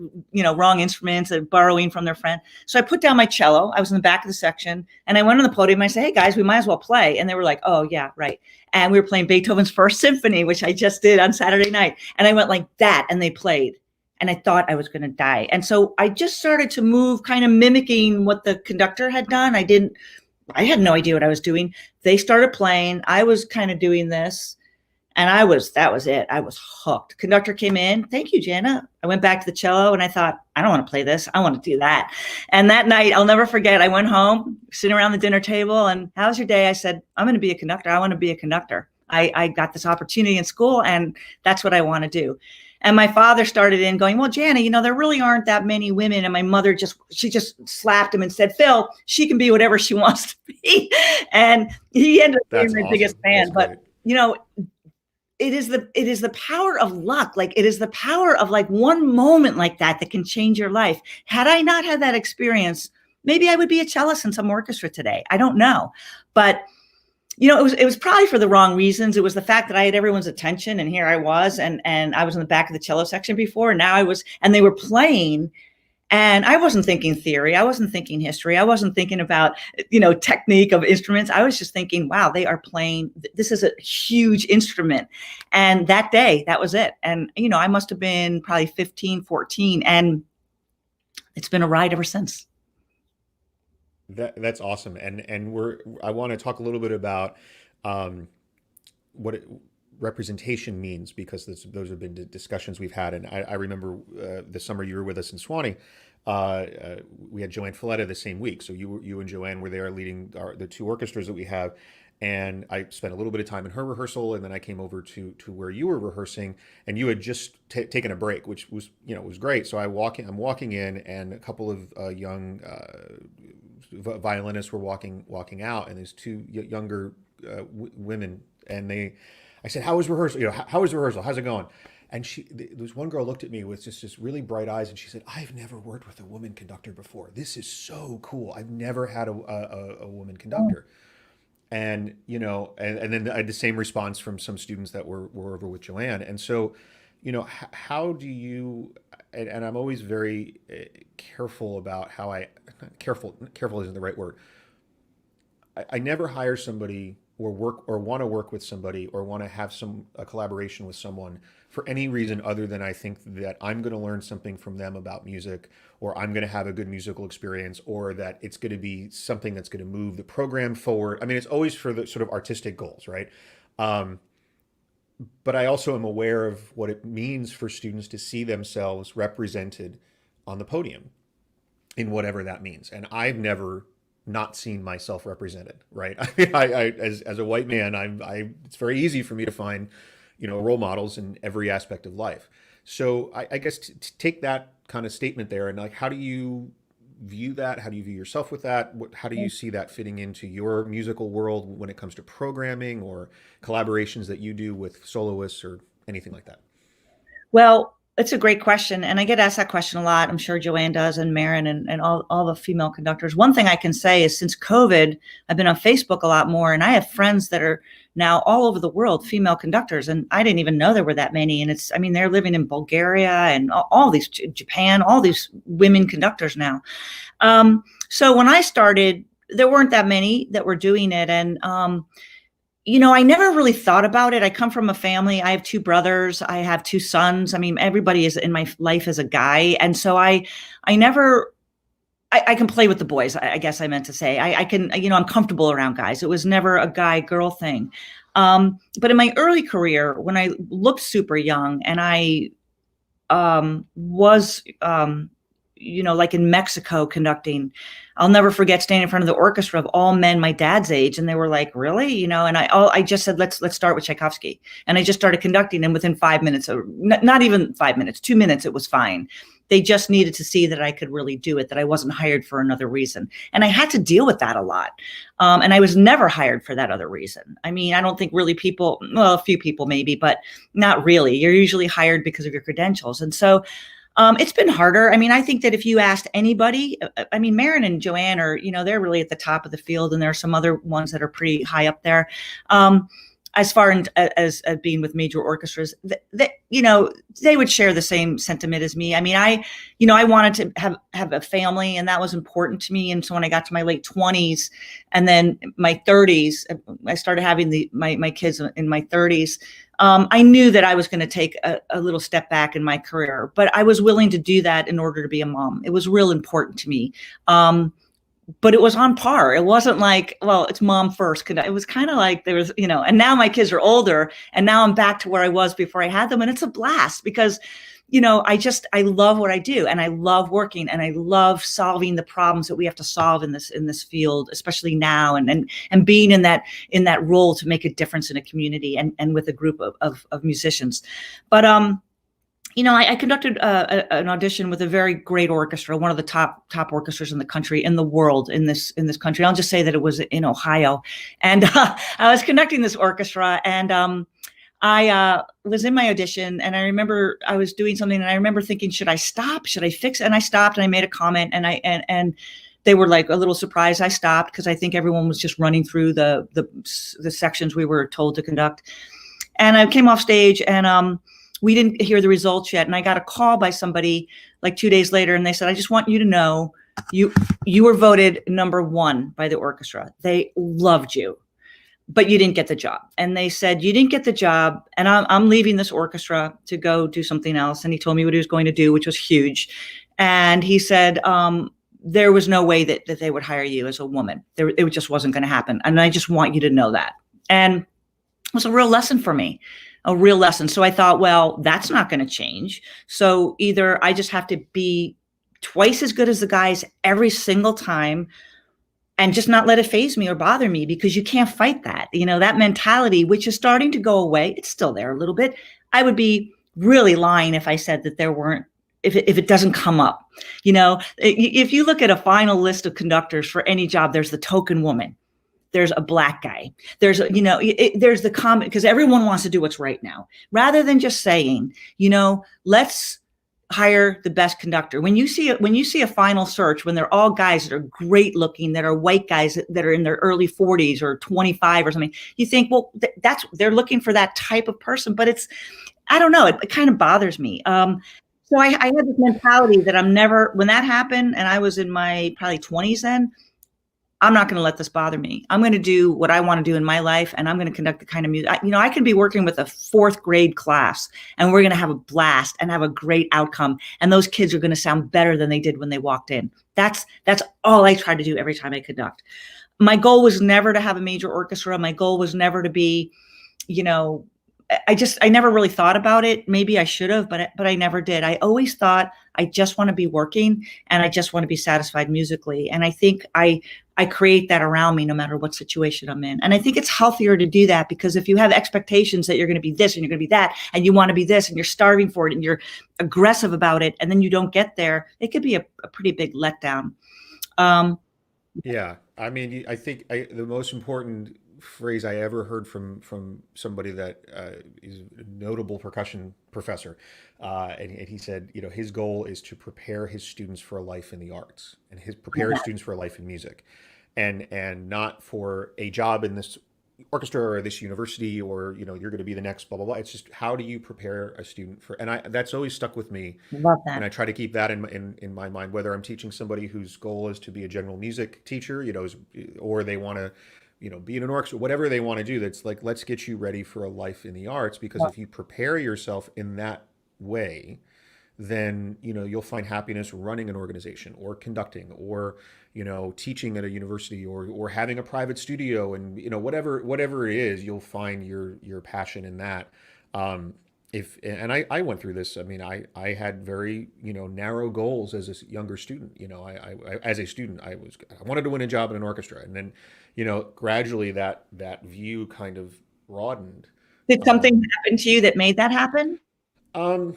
wrong instruments and borrowing from their friend. So I put down my cello. I was in the back of the section, and I went on the podium. And I said, "Hey guys, we might as well play." And they were like, "Oh yeah, right." And we were playing Beethoven's First Symphony, which I just did on Saturday night. And I went like that, and they played. And I thought I was going to die. And so I just started to move, kind of mimicking what the conductor had done. I had no idea what I was doing. They started playing. I was kind of doing this. And that was it. I was hooked. Conductor came in. "Thank you, Jenna." I went back to the cello, and I thought, I don't want to play this. I want to do that. And that night, I'll never forget, I went home, sitting around the dinner table, and "How's your day?" I said, "I'm going to be a conductor. I want to be a conductor. I got this opportunity in school, and that's what I want to do." And my father started in going, "Well, Jana, there really aren't that many women." And my mother she just slapped him and said, "Phil, she can be whatever she wants to be." And he ended up being my biggest fan. But, it is the power of luck. Like, it is the power of like one moment like that can change your life. Had I not had that experience, maybe I would be a cellist in some orchestra today. I don't know. But, it was probably for the wrong reasons. It was the fact that I had everyone's attention, and here I was, and I was in the back of the cello section before, and now and they were playing. And I wasn't thinking theory. I wasn't thinking history. I wasn't thinking about, technique of instruments. I was just thinking, wow, they are playing. This is a huge instrument. And that day, that was it. And, I must have been probably 15, 14. And it's been a ride ever since. That's awesome. And I want to talk a little bit about what representation means, because those have been discussions we've had. And I remember the summer you were with us in Swanee, we had Joanne Falletta the same week. So you and Joanne were there leading the two orchestras that we have. And I spent a little bit of time in her rehearsal, and then I came over to where you were rehearsing, and you had just taken a break, which was, was great. So I'm walking in, and a couple of young violinists were walking out, and there's two younger women, and I said, "How was rehearsal? How was rehearsal? How's it going?" And there was one girl looked at me with just really bright eyes, and she said, "I've never worked with a woman conductor before. This is so cool. I've never had a woman conductor." And, and then I had the same response from some students that were over with Joanne. And so, how do you, and I'm always very careful about how careful isn't the right word. I never hire somebody or want to work with somebody or want to have a collaboration with someone for any reason other than I think that I'm going to learn something from them about music, or I'm going to have a good musical experience, or that it's going to be something that's going to move the program forward. I mean, it's always for the sort of artistic goals, right? But I also am aware of what it means for students to see themselves represented on the podium in whatever that means. And I've never not seen myself represented, right? I as a white man, it's very easy for me to find, role models in every aspect of life. So I guess to take that kind of statement there, and like, how do you view that? How do you view yourself with that? How do you see that fitting into your musical world when it comes to programming or collaborations that you do with soloists or anything like that? Well, it's a great question. And I get asked that question a lot. I'm sure Joanne does, and Marin, and all the female conductors. One thing I can say is, since COVID, I've been on Facebook a lot more, and I have friends that are now all over the world, female conductors. And I didn't even know there were that many. And they're living in Bulgaria and all these, Japan, all these women conductors now. So when I started, there weren't that many that were doing it. And, I never really thought about it. I come from a family. I have two brothers. I have two sons. Everybody is in my life as a guy. And so I can play with the boys. I guess I meant to say, I can, I'm comfortable around guys. It was never a guy girl thing. But in my early career, when I looked super young and I was, like in Mexico conducting, I'll never forget standing in front of the orchestra of all men my dad's age, and they were like, "Really?" And I just said, "Let's start with Tchaikovsky," and I just started conducting, and within 5 minutes, or not even 5 minutes, 2 minutes, it was fine. They just needed to see that I could really do it, that I wasn't hired for another reason, and I had to deal with that a lot. And I was never hired for that other reason. I mean, I don't think really people, well, a few people maybe, but not really. You're usually hired because of your credentials, and so. It's been harder. I mean, I think that if you asked anybody, I mean, Maren and Joanne are, they're really at the top of the field, and there are some other ones that are pretty high up there. As far as being with major orchestras, they would share the same sentiment as me. I mean, I wanted to have a family, and that was important to me. And so when I got to my late 20s and then my 30s, I started having my kids in my 30s. I knew that I was going to take a little step back in my career, but I was willing to do that in order to be a mom. It was real important to me. But it was on par. It wasn't like, well, it's mom first. It was kind of like there was, and now my kids are older, and now I'm back to where I was before I had them. And it's a blast because, I love what I do, and I love working, and I love solving the problems that we have to solve in this field, especially now, and being in that role to make a difference in a community and with a group of musicians. But, I conducted an audition with a very great orchestra, one of the top orchestras in the country, in the world, in this country. I'll just say that it was in Ohio, and I was conducting this orchestra, and I was in my audition, and I remember I was doing something, and I remember thinking, should I stop? Should I fix it? And I stopped, and I made a comment, and they were like a little surprised I stopped, because I think everyone was just running through the sections we were told to conduct. And I came off stage, and we didn't hear the results yet. And I got a call by somebody like 2 days later, and they said, "I just want you to know you were voted number 1 by the orchestra. They loved you, but you didn't get the job." And they said, "You didn't get the job, and I'm leaving this orchestra to go do something else." And he told me what he was going to do, which was huge. And he said, there was no way that they would hire you as a woman. It just wasn't going to happen. And I just want you to know that. And it was a real lesson for me. A real lesson. So I thought, well, that's not going to change. So either I just have to be twice as good as the guys every single time and just not let it faze me or bother me, because you can't fight that. That mentality, which is starting to go away. It's still there a little bit. I would be really lying if I said that there weren't, if it doesn't come up. If you look at a final list of conductors for any job, there's the token woman. There's a black guy. There's, there's the comment, because everyone wants to do what's right now, rather than just saying, let's hire the best conductor. When you see a final search, when they're all guys that are great looking, that are white guys that are in their early 40s or 25 or something, you think, well, they're looking for that type of person. But I don't know, it kind of bothers me. So I had this mentality that when that happened, and I was in my probably 20s then, I'm not going to let this bother me. I'm going to do what I want to do in my life, and I'm going to conduct the kind of music. I can be working with a 4th grade class, and we're going to have a blast and have a great outcome. And those kids are going to sound better than they did when they walked in. That's all I try to do every time I conduct. My goal was never to have a major orchestra. My goal was never to be, I never really thought about it. Maybe I should have, but I never did. I always thought I just want to be working, and I just want to be satisfied musically. And I think I create that around me no matter what situation I'm in. And I think it's healthier to do that, because if you have expectations that you're going to be this and you're going to be that, and you want to be this and you're starving for it and you're aggressive about it, and then you don't get there, it could be a pretty big letdown. Yeah. I mean, I think the most important phrase I ever heard from somebody that is a notable percussion professor, and he said, his goal is to prepare his students for a life in the arts, and prepare his students for a life in music, and not for a job in this orchestra or this university, or you're going to be the next blah blah blah. It's just, how do you prepare a student for? And that's always stuck with me. Love that. And I try to keep that in my mind, whether I'm teaching somebody whose goal is to be a general music teacher, or they want to be in an orchestra, whatever they want to do. That's like, let's get you ready for a life in the arts, because if you prepare yourself in that way, then, you'll find happiness running an organization or conducting or, teaching at a university or having a private studio, and, whatever it is, you'll find your passion in that. If and I went through this. I mean, I had very, narrow goals as a younger student. As a student, I wanted to win a job in an orchestra, and then, gradually that view kind of broadened. Did something happen to you that made that happen? Um,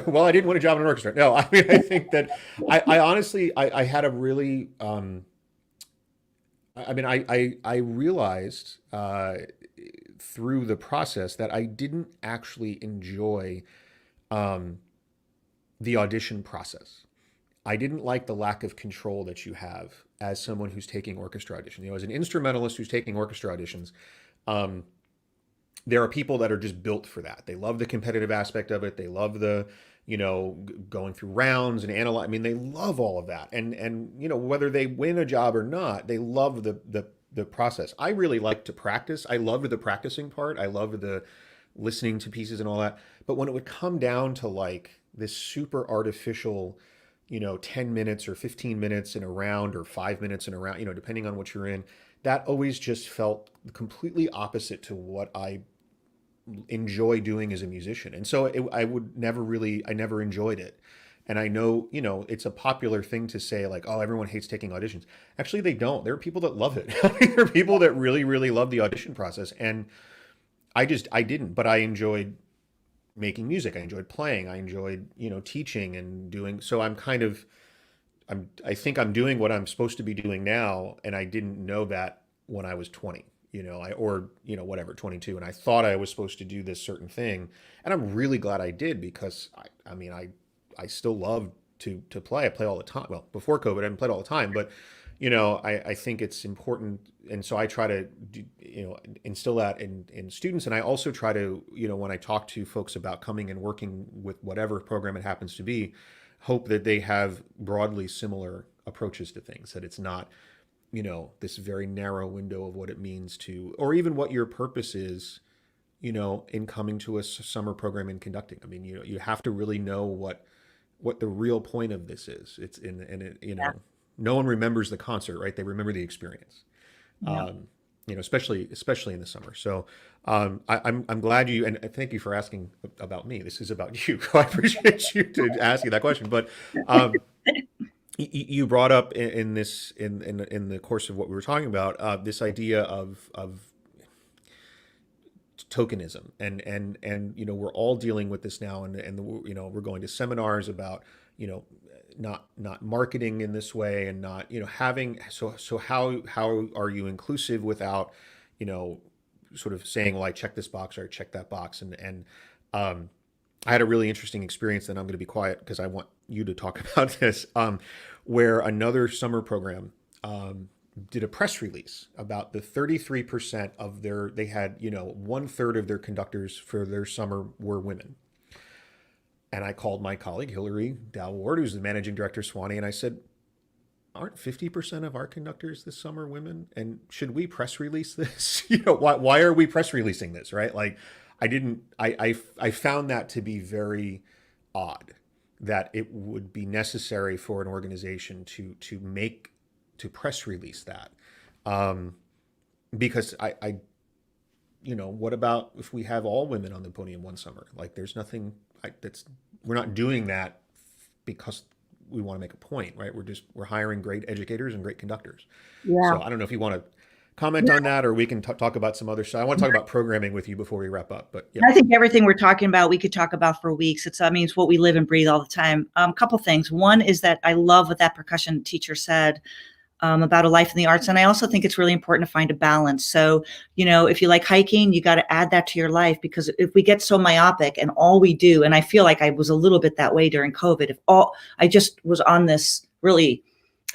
well, I didn't win a job in an orchestra. No, I mean, I think that I honestly, I had a really, I mean, I realized through the process that I didn't actually enjoy the audition process. I didn't like the lack of control that you have as someone who's taking orchestra auditions. As an instrumentalist who's taking orchestra auditions, there are people that are just built for that. They love the competitive aspect of it. They love the, going through rounds and analyze. I mean, they love all of that. And whether they win a job or not, they love the process. I really like to practice. I loved the practicing part. I loved the listening to pieces and all that. But when it would come down to like this super artificial, 10 minutes or 15 minutes in a round or 5 minutes in a round, depending on what you're in, that always just felt completely opposite to what I enjoy doing as a musician. And so I never enjoyed it. And I know, it's a popular thing to say like, oh, everyone hates taking auditions. Actually, they don't. There are people that love it. There are people that really, really love the audition process. And I didn't, but I enjoyed making music. I enjoyed playing. I enjoyed, teaching and doing. So I think I'm doing what I'm supposed to be doing now. And I didn't know that when I was 20, whatever, 22. And I thought I was supposed to do this certain thing. And I'm really glad I did, because I still love to play. I play all the time. Well, before COVID, I didn't play all the time, but I think it's important. And so I try to instill that in students. And I also try to, when I talk to folks about coming and working with whatever program it happens to be, hope that they have broadly similar approaches to things, that it's not, this very narrow window of what it means to, or even what your purpose is, in coming to a summer program in conducting. I mean, you have to really know what the real point of this is. It's Yeah. no one remembers the concert, right? They remember the experience. Yeah. Especially in the summer. So I'm glad you, and thank you for asking about me. This is about you. I appreciate you to ask you that question. But you brought up in the course of what we were talking about, this idea of tokenism, and we're all dealing with this now, and we're going to seminars about not marketing in this way, and not having, so how are you inclusive without sort of saying, well, I check this box or I check that box, and I had a really interesting experience, and I'm going to be quiet because I want you to talk about this, where another summer program did a press release about the 33% of they had, 1/3 of their conductors for their summer were women. And I called my colleague, Hillary Dow Ward, who's the managing director, Swanee, and I said, aren't 50% of our conductors this summer women? And should we press release this? Why are we press releasing this, right? Like, I found that to be very odd, that it would be necessary for an organization to press release that. Because what about if we have all women on the podium one summer? Like, there's nothing we're not doing that because we want to make a point, right? We're hiring great educators and great conductors. Yeah. So I don't know if you want to comment on that, or we can talk about some other stuff. I want to talk about programming with you before we wrap up, but yeah. I think everything we're talking about, we could talk about for weeks. It's what we live and breathe all the time. A couple things. One is that I love what that percussion teacher said about a life in the arts. And I also think it's really important to find a balance. So, if you like hiking, you got to add that to your life, because if we get so myopic and all we do, and I feel like I was a little bit that way during COVID, I just was on this really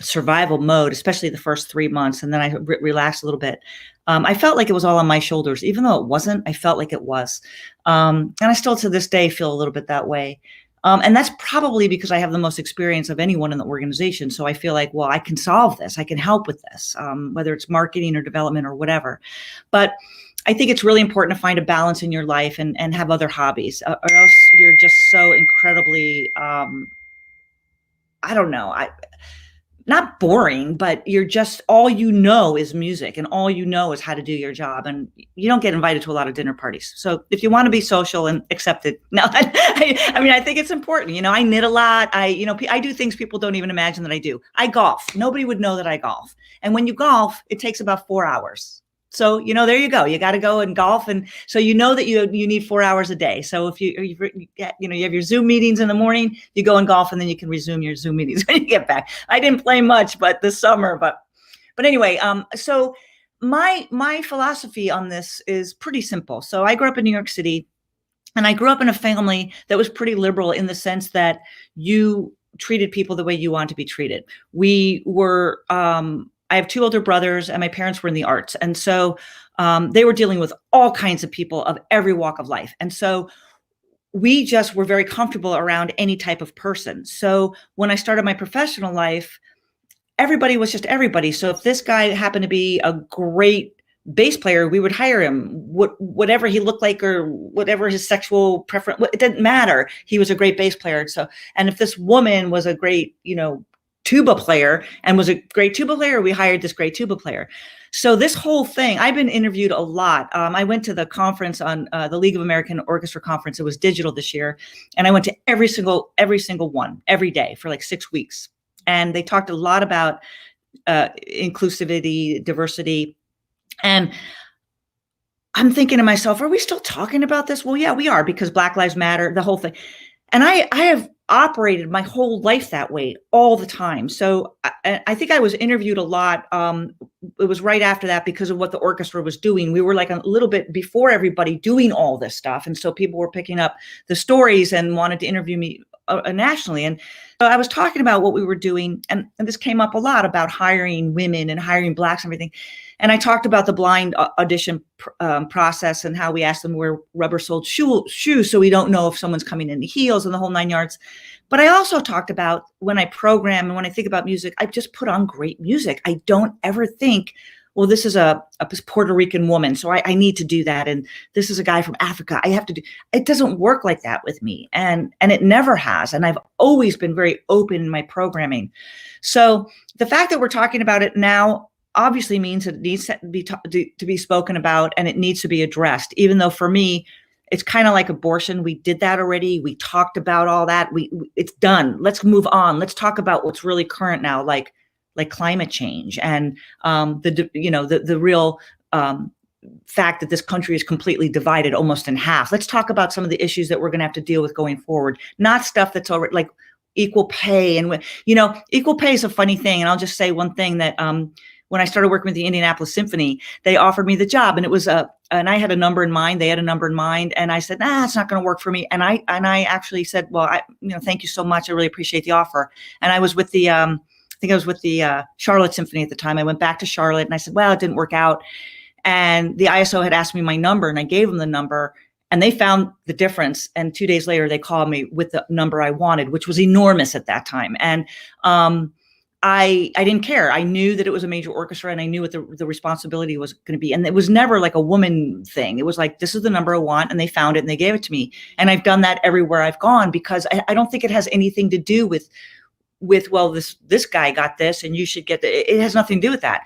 survival mode, especially the first 3 months. And then I relaxed a little bit. I felt like it was all on my shoulders, even though it wasn't. I felt like it was. And I still to this day feel a little bit that way. And that's probably because I have the most experience of anyone in the organization. So I feel like, well, I can solve this. I can help with this, whether it's marketing or development or whatever. But I think it's really important to find a balance in your life and have other hobbies, or else you're just so incredibly, I don't know, not boring, but you're just, all you know is music, and all you know is how to do your job, and you don't get invited to a lot of dinner parties. So if you want to be social and accepted, no, I mean, I think it's important. I knit a lot. I do things people don't even imagine that I do. I golf. Nobody would know that I golf. And when you golf, it takes about 4 hours. So, there you go. You got to go and golf. And so, that you need 4 hours a day. So if you have your Zoom meetings in the morning, you go and golf, and then you can resume your Zoom meetings when you get back. I didn't play much, but this summer, but anyway, so my philosophy on this is pretty simple. So I grew up in New York City, and I grew up in a family that was pretty liberal in the sense that you treated people the way you want to be treated. We were, I have 2 older brothers, and my parents were in the arts. And so they were dealing with all kinds of people of every walk of life. And so we just were very comfortable around any type of person. So when I started my professional life, everybody was just everybody. So if this guy happened to be a great bass player, we would hire him. Whatever he looked like, or whatever his sexual preference, it didn't matter. He was a great bass player. So, and if this woman was a great, tuba player and was a great tuba player, we hired this great tuba player. So this whole thing, I've been interviewed a lot. I went to the conference on the League of American Orchestra conference. It was digital this year. And I went to every single one, every day for like 6 weeks. And they talked a lot about inclusivity, diversity. And I'm thinking to myself, are we still talking about this? Well, yeah, we are, because Black Lives Matter, the whole thing. And I have operated my whole life that way all the time. So I think I was interviewed a lot. It was right after that, because of what the orchestra was doing. We were like a little bit before everybody doing all this stuff. And so people were picking up the stories and wanted to interview me nationally. And so I was talking about what we were doing. And this came up a lot about hiring women and hiring Blacks and everything. And I talked about the blind audition process, and how we asked them to wear rubber-soled shoes so we don't know if someone's coming in the heels, and the whole 9 yards. But I also talked about, when I program and when I think about music, I just put on great music. I don't ever think, well, this is a Puerto Rican woman, so I need to do that. And this is a guy from Africa, I have to do. It doesn't work like that with me. And it never has. And I've always been very open in my programming. So the fact that we're talking about it now obviously means it needs to be spoken about, and it needs to be addressed. Even though for me, it's kind of like abortion. We did that already. We talked about all that. It's done. Let's move on. Let's talk about what's really current now, like climate change, and the real fact that this country is completely divided almost in half. Let's talk about some of the issues that we're going to have to deal with going forward, not stuff that's already like equal pay. And equal pay is a funny thing. And I'll just say one thing, that when I started working with the Indianapolis Symphony, they offered me the job, and it was and I had a number in mind. They had a number in mind, and I said, "Nah, it's not going to work for me." And I actually said, "Well, thank you so much. I really appreciate the offer." And I was with the, I think I was with the Charlotte Symphony at the time. I went back to Charlotte, and I said, "Well, it didn't work out." And the ISO had asked me my number, and I gave them the number, and they found the difference. And 2 days later, they called me with the number I wanted, which was enormous at that time. And I didn't care. I knew that it was a major orchestra, and I knew what the responsibility was going to be. And it was never like a woman thing. It was like, this is the number I want, and they found it and they gave it to me. And I've done that everywhere I've gone, because I don't think it has anything to do with well, this guy got this and you should get it has nothing to do with that.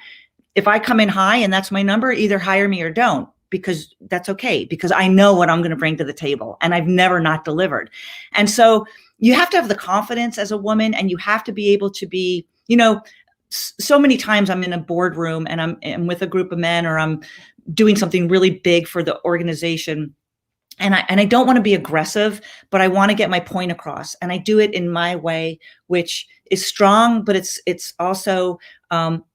If I come in high and that's my number, either hire me or don't, because that's okay, because I know what I'm going to bring to the table, and I've never not delivered. And so you have to have the confidence as a woman, and you have to be able to be, so many times I'm in a boardroom and I'm with a group of men, or I'm doing something really big for the organization. And I don't want to be aggressive, but I want to get my point across. And I do it in my way, which is strong, but it's also,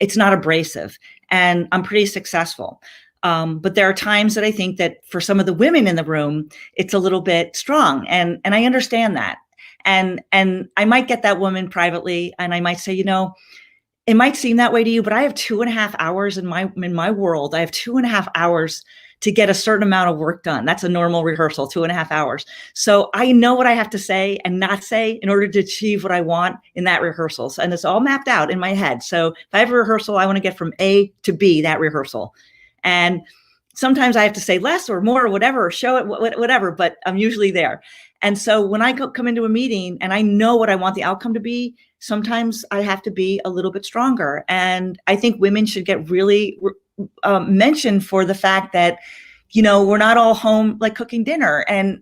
it's not abrasive, and I'm pretty successful. But there are times that I think that for some of the women in the room, it's a little bit strong, and I understand that. And I might get that woman privately, and I might say, it might seem that way to you, but I have 2.5 hours in my world. I have 2.5 hours to get a certain amount of work done. That's a normal rehearsal, 2.5 hours. So I know what I have to say and not say in order to achieve what I want in that rehearsal. And it's all mapped out in my head. So if I have a rehearsal, I want to get from A to B, that rehearsal. And sometimes I have to say less or more or whatever, or show it, whatever, but I'm usually there. And so when I come into a meeting and I know what I want the outcome to be, sometimes I have to be a little bit stronger. And I think women should get really mentioned for the fact that, we're not all home like cooking dinner. And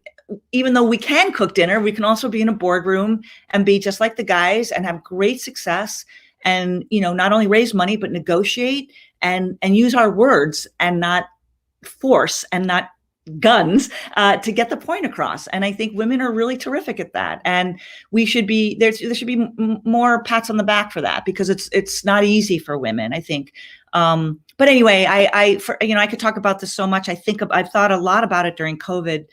even though we can cook dinner, we can also be in a boardroom and be just like the guys and have great success and, not only raise money, but negotiate and use our words and not force and not guns to get the point across. And I think women are really terrific at that. And we should be there should be more pats on the back for that, because it's not easy for women, I think. But anyway, I could talk about this so much. I've thought a lot about it during COVID,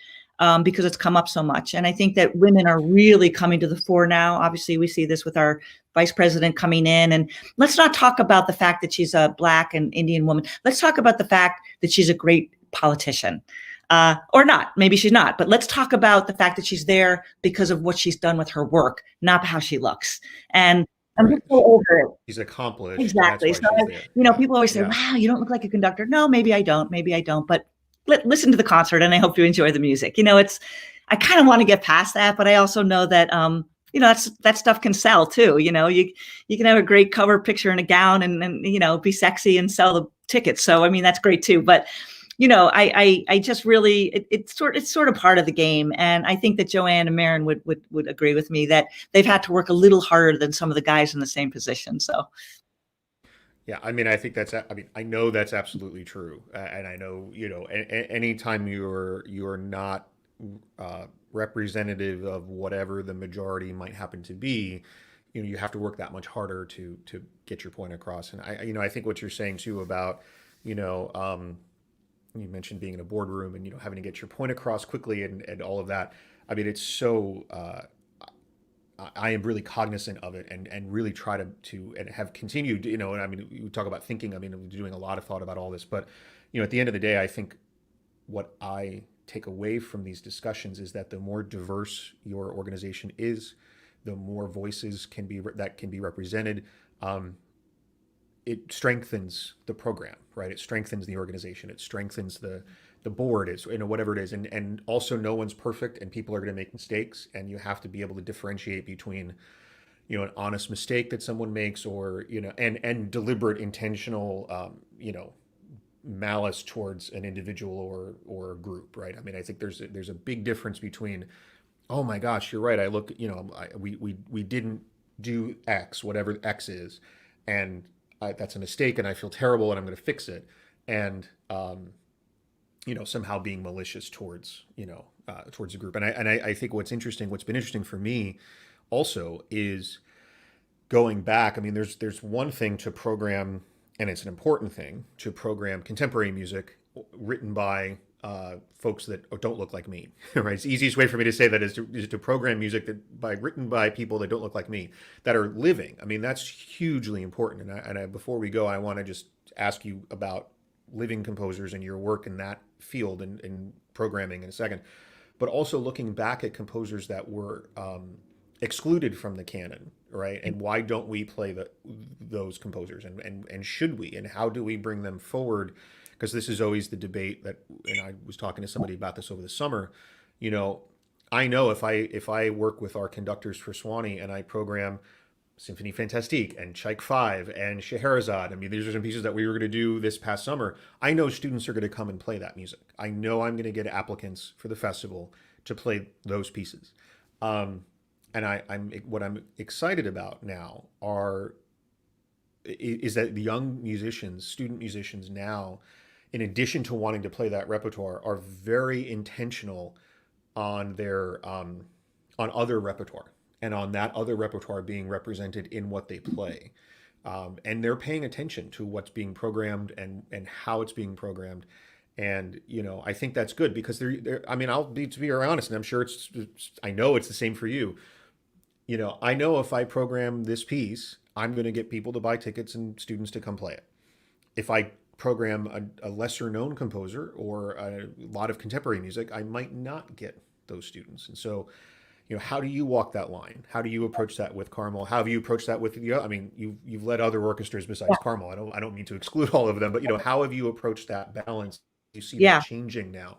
because it's come up so much. And I think that women are really coming to the fore now. Obviously, we see this with our vice president coming in. And let's not talk about the fact that she's a Black and Indian woman. Let's talk about the fact that she's a great politician. Or not, maybe she's not, but let's talk about the fact that she's there because of what she's done with her work, not how she looks. And I'm just so over it. She's accomplished. Exactly. So, people always say, wow, you don't look like a conductor. No, maybe I don't. But listen to the concert, and I hope you enjoy the music. I kind of want to get past that, but I also know that, that stuff can sell too. You can have a great cover picture in a gown and be sexy and sell the tickets. So, I mean, that's great too. But, I just really, it's sort of part of the game. And I think that Joanne and Maren would agree with me that they've had to work a little harder than some of the guys in the same position. So. Yeah, I mean, I know that's absolutely true, and I know, anytime you're not representative of whatever the majority might happen to be, you have to work that much harder to get your point across. And I think what you're saying too about, you mentioned being in a boardroom and having to get your point across quickly and all of that. I mean, it's so. I am really cognizant of it and really try to and have continued, and I mean, you talk about thinking, I mean, I'm doing a lot of thought about all this, but, at the end of the day, I think what I take away from these discussions is that the more diverse your organization is, the more voices can be represented. It strengthens the program, right? It strengthens the organization. It strengthens the board, is whatever it is, and also no one's perfect, and people are going to make mistakes, and you have to be able to differentiate between an honest mistake that someone makes, or and deliberate intentional malice towards an individual or a group, right? I mean, I think there's a big difference between, oh my gosh, you're right, I look, we didn't do X, whatever X is, and that's a mistake and I feel terrible and I'm going to fix it, and somehow being malicious towards towards a group. And I think what's been interesting for me also is going back. I mean, there's one thing to program, and it's an important thing to program contemporary music written by folks that don't look like me, right? It's the easiest way for me to say that is to program music written by people that don't look like me, that are living. I mean, that's hugely important. And before we go, I want to just ask you about living composers and your work in that field and in programming in a second, but also looking back at composers that were excluded from the canon, right? And why don't we play those composers, and should we, and how do we bring them forward? Because this is always the debate that, and I was talking to somebody about this over the summer. I know if I work with our conductors for Swanee and I program Symphonie Fantastique and Tchaik 5 and Scheherazade, I mean, these are some pieces that we were going to do this past summer. I know students are going to come and play that music. I know I'm going to get applicants for the festival to play those pieces. And what I'm excited about now is that the young musicians, student musicians now, in addition to wanting to play that repertoire, are very intentional on their on other repertoire, and on that other repertoire being represented in what they play. And they're paying attention to what's being programmed and how it's being programmed. And, I think that's good, because I mean, I'll be, to be honest, and I'm sure I know it's the same for you. I know if I program this piece, I'm going to get people to buy tickets and students to come play it. If I program a lesser known composer or a lot of contemporary music, I might not get those students. And so, how do you walk that line? How do you approach that with Carmel? How have you approached that with I mean, you've led other orchestras besides Carmel. I don't mean to exclude all of them, but how have you approached that balance you see that Yeah, changing now?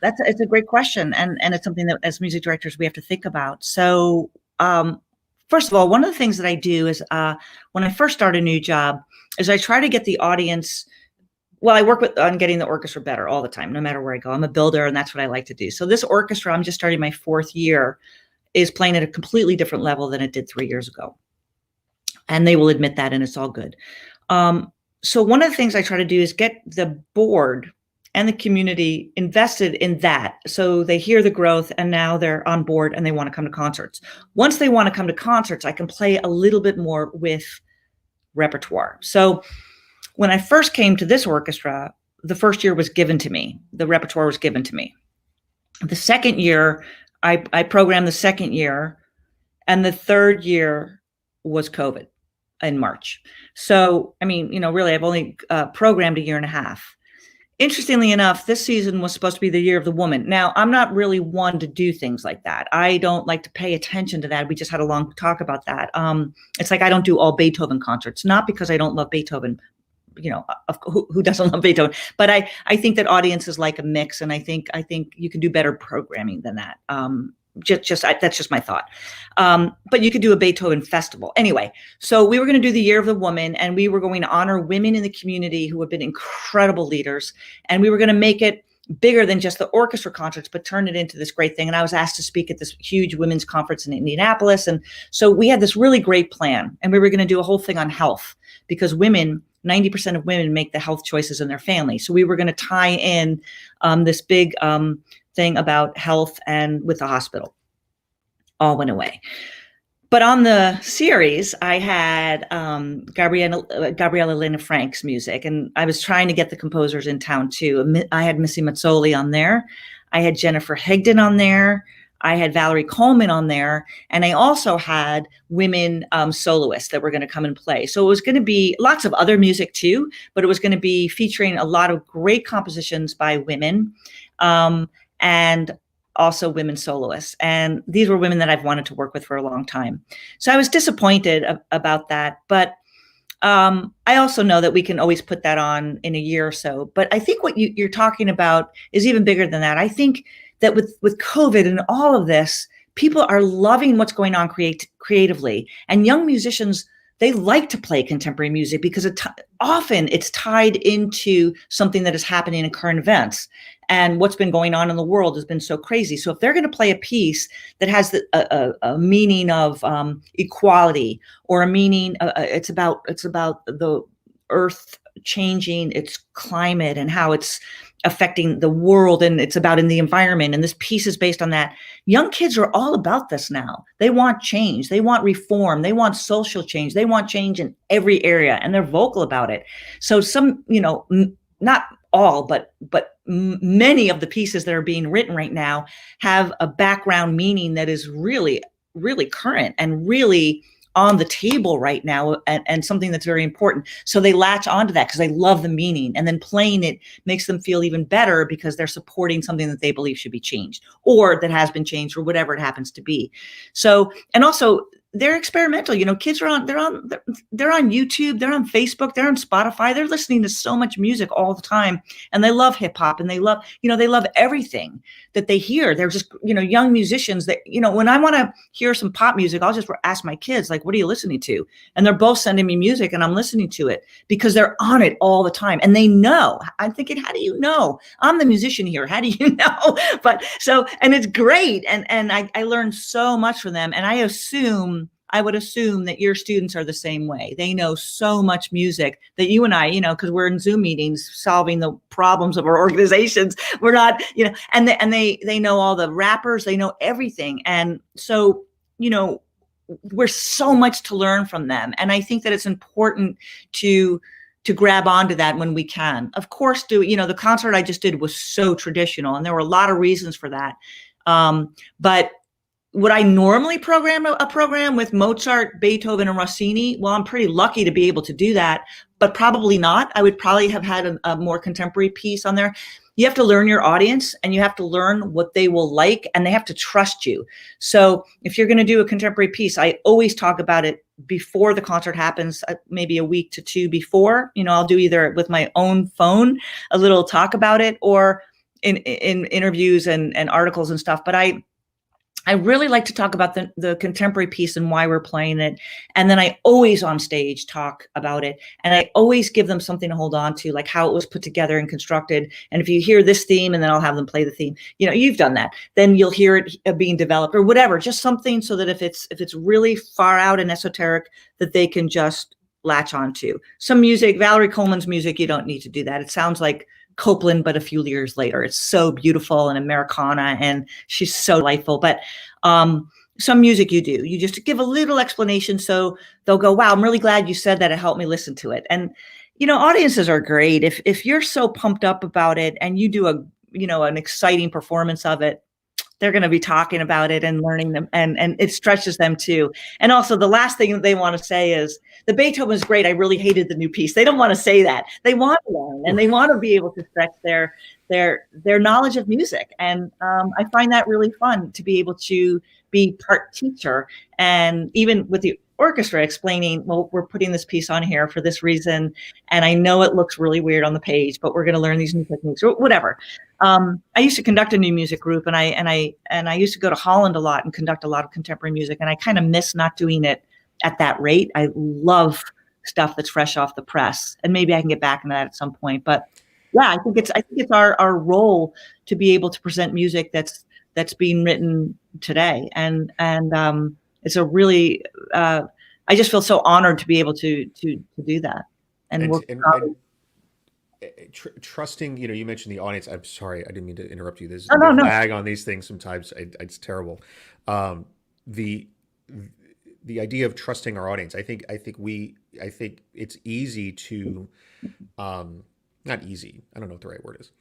it's a great question, and it's something that as music directors we have to think about. So, um, first of all, one of the things that I do is when I first start a new job, is I try to get the audience. Well, I work on getting the orchestra better all the time, no matter where I go. I'm a builder, and that's what I like to do. So this orchestra, I'm just starting my 4th year, is playing at a completely different level than it did 3 years ago, and they will admit that, and it's all good. So one of the things I try to do is get the board and the community invested in that, so they hear the growth and now they're on board and they want to come to concerts. Once they want to come to concerts, I can play a little bit more with repertoire. So when I first came to this orchestra, the first year was given to me. The repertoire was given to me. The second year, I programmed the second year, and the third year was COVID in March. So, I mean, really, I've only programmed a year and a half. Interestingly enough, this season was supposed to be the year of the woman. Now, I'm not really one to do things like that. I don't like to pay attention to that. We just had a long talk about that. It's like I don't do all Beethoven concerts, not because I don't love Beethoven. Who doesn't love Beethoven? But I think that audiences like a mix, and I think you can do better programming than that. That's just my thought. But you could do a Beethoven festival. Anyway, so we were going to do the Year of the Woman, and we were going to honor women in the community who have been incredible leaders. And we were going to make it bigger than just the orchestra concerts, but turn it into this great thing. And I was asked to speak at this huge women's conference in Indianapolis. And so we had this really great plan, and we were going to do a whole thing on health, because 90% of women make the health choices in their family. So we were going to tie in this big thing about health and with the hospital. All went away. But on the series, I had Gabriella Lena Frank's music, and I was trying to get the composers in town too. I had Missy Mazzoli on there. I had Jennifer Higdon on there. I had Valerie Coleman on there, and I also had women soloists that were going to come and play. So it was going to be lots of other music too, but it was going to be featuring a lot of great compositions by women, and also women soloists. And these were women that I've wanted to work with for a long time. So I was disappointed about that, but I also know that we can always put that on in a year or so. But I think what you're talking about is even bigger than that. I think that with COVID and all of this, people are loving what's going on creatively. And young musicians, they like to play contemporary music because often it's tied into something that is happening in current events. And what's been going on in the world has been so crazy. So if they're going to play a piece that has a meaning of equality, or a meaning, it's about the earth changing its climate and how it's affecting the world, and it's about in the environment, and this piece is based on that. Young kids are all about this now. They want change, they want reform, they want social change, they want change in every area, and they're vocal about it. So some, not all, but many of the pieces that are being written right now have a background meaning that is really, really current and really on the table right now, and something that's very important. So they latch onto that because they love the meaning, and then playing it makes them feel even better because they're supporting something that they believe should be changed, or that has been changed, or whatever it happens to be. So, and also they're experimental. Kids are they're on YouTube, they're on Facebook, they're on Spotify, they're listening to so much music all the time, and they love hip hop, and they love everything that they hear. They're just, young musicians that, when I want to hear some pop music, I'll just ask my kids, like, what are you listening to? And they're both sending me music, and I'm listening to it because they're on it all the time. And they know. I'm thinking, how do you know? I'm the musician here. How do you know? But so, and it's great. And I learned so much from them. And I would assume that your students are the same way. They know so much music that you and I, because we're in Zoom meetings solving the problems of our organizations. We're not, and they know all the rappers, they know everything. And so, we're so much to learn from them. And I think that it's important to grab onto that when we can. Of course, the concert I just did was so traditional, and there were a lot of reasons for that. But would I normally program a program with Mozart, Beethoven, and Rossini? Well, I'm pretty lucky to be able to do that, but probably not. I would probably have had a more contemporary piece on there. you have to learn your audience, and you have to learn what they will like, and they have to trust you. So if you're going to do a contemporary piece, I always talk about it before the concert happens, maybe a week to two before. I'll do either with my own phone, a little talk about it, or in interviews and articles and stuff. But I really like to talk about the contemporary piece and why we're playing it. And then I always on stage talk about it. And I always give them something to hold on to, like how it was put together and constructed. And if you hear this theme, and then I'll have them play the theme, you've done that, then you'll hear it being developed or whatever, just something so that if it's really far out and esoteric, that they can just latch onto. Some music, Valerie Coleman's music, you don't need to do that. It sounds like Copland, but a few years later. It's so beautiful and Americana, and she's so delightful. But some music you do, you just give a little explanation so they'll go, wow, I'm really glad you said that. It helped me listen to it. And, audiences are great. If you're so pumped up about it and you do an exciting performance of it, they're going to be talking about it and learning them, and it stretches them too. And also the last thing that they want to say is, the Beethoven is great, I really hated the new piece. They don't want to say that. They want to learn, and they want to be able to stretch their knowledge of music. And I find that really fun to be able to be part teacher, and even with the orchestra explaining, well, we're putting this piece on here for this reason, and I know it looks really weird on the page, but we're going to learn these new techniques or whatever. I used to conduct a new music group, and I used to go to Holland a lot and conduct a lot of contemporary music, and I kind of miss not doing it at that rate. I love stuff that's fresh off the press, and maybe I can get back into that at some point. But yeah, I think it's our role to be able to present music that's being written today, and it's a really I just feel so honored to be able to do that and work. Trusting, you mentioned the audience. I'm sorry, I didn't mean to interrupt you. There's no. lag on these things sometimes. It's terrible. The idea of trusting our audience. I think it's easy to, not easy. I don't know what the right word is.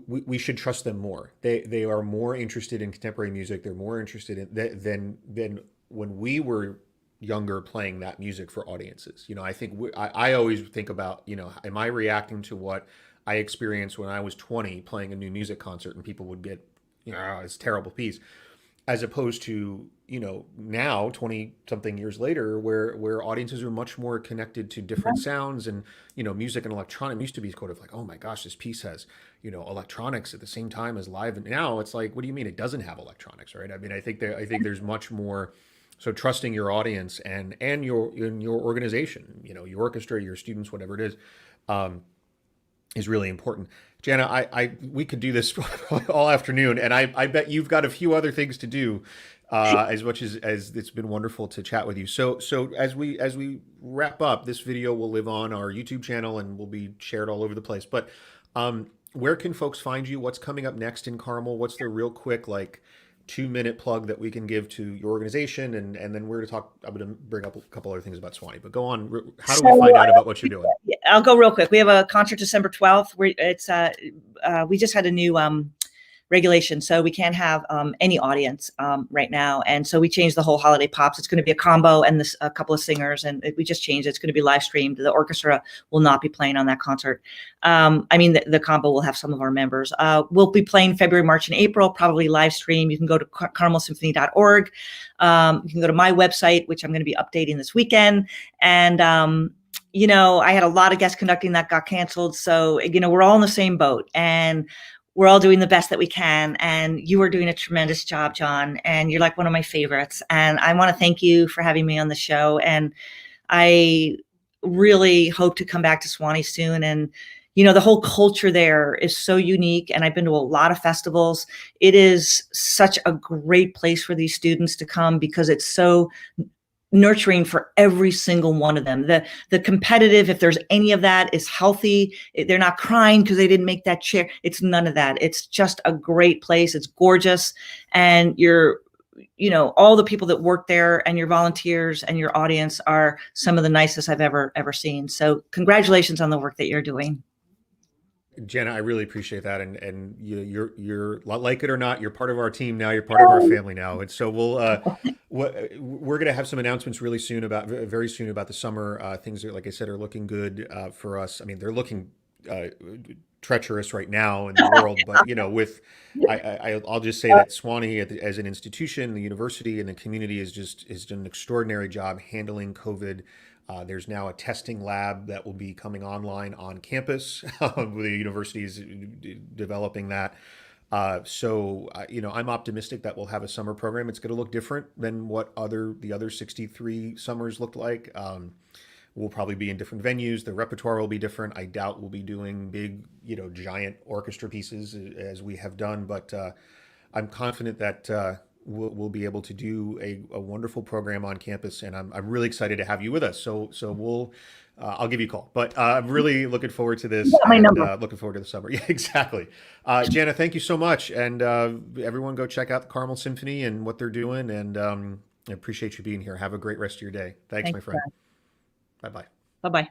We should trust them more. They are more interested in contemporary music. They're more interested in than when we were younger playing that music for audiences. I think I always think about, am I reacting to what I experienced when I was 20 playing a new music concert, and people would get, it's a terrible piece, as opposed to, now 20 something years later, where audiences are much more connected to different sounds, and, music and electronic. It used to be sort of like, oh my gosh, this piece has, electronics at the same time as live. And now it's like, what do you mean it doesn't have electronics, right? I mean, I think there's much more. So trusting your audience and your organization, your orchestra, your students, whatever it is really important. Jenna, we could do this all afternoon, and I bet you've got a few other things to do. As much as it's been wonderful to chat with you. So as we wrap up, this video will live on our YouTube channel and will be shared all over the place. But where can folks find you? What's coming up next in Carmel? What's the real quick 2-minute plug that we can give to your organization, and then we're I'm going to bring up a couple other things about Swanee, but go on. How do we find out about what you're doing? I'll go real quick. We have a concert December 12th. We just had a new regulation, so we can't have any audience right now, and so we changed the whole holiday pops. It's going to be a combo and a couple of singers, and we just changed it. It's going to be live streamed. The orchestra will not be playing on that concert. The combo will have some of our members. We'll be playing February, March, and April, probably live stream. You can go to carmelsymphony.org. You can go to my website, which I'm going to be updating this weekend, and I had a lot of guests conducting that got canceled, so we're all in the same boat, and we're all doing the best that we can. And you are doing a tremendous job, John. And you're like one of my favorites. And I want to thank you for having me on the show. And I really hope to come back to Swanee soon. And, the whole culture there is so unique. And I've been to a lot of festivals. It is such a great place for these students to come because it's so nurturing for every single one of them. The competitive, if there's any of that, is healthy. They're not crying because they didn't make that chair. It's none of that. It's just a great place. It's gorgeous. And all the people that work there and your volunteers and your audience are some of the nicest I've ever seen. So congratulations on the work that you're doing. Jenna, I really appreciate that, and you're like it or not, you're part of our team now. You're part of our family now, and so we're going to have some announcements very soon about the summer. Things that, like I said, are looking good for us. I mean, they're looking treacherous right now in the world. But I'll just say that Swanee as an institution, the university and the community has done an extraordinary job handling COVID. There's now a testing lab that will be coming online on campus. The university is developing that. I'm optimistic that we'll have a summer program. It's going to look different than what the other 63 summers looked like. We'll probably be in different venues. The repertoire will be different. I doubt we'll be doing big, giant orchestra pieces as we have done, but I'm confident that we'll be able to do a wonderful program on campus, and I'm really excited to have you with us. So I'll give you a call, but I'm really looking forward to this, my and number. looking forward to the summer. Yeah, exactly. Janna, thank you so much, and everyone go check out the Carmel Symphony and what they're doing, and I appreciate you being here. Have a great rest of your day. Thanks, my friend. Bye-bye. Bye-bye.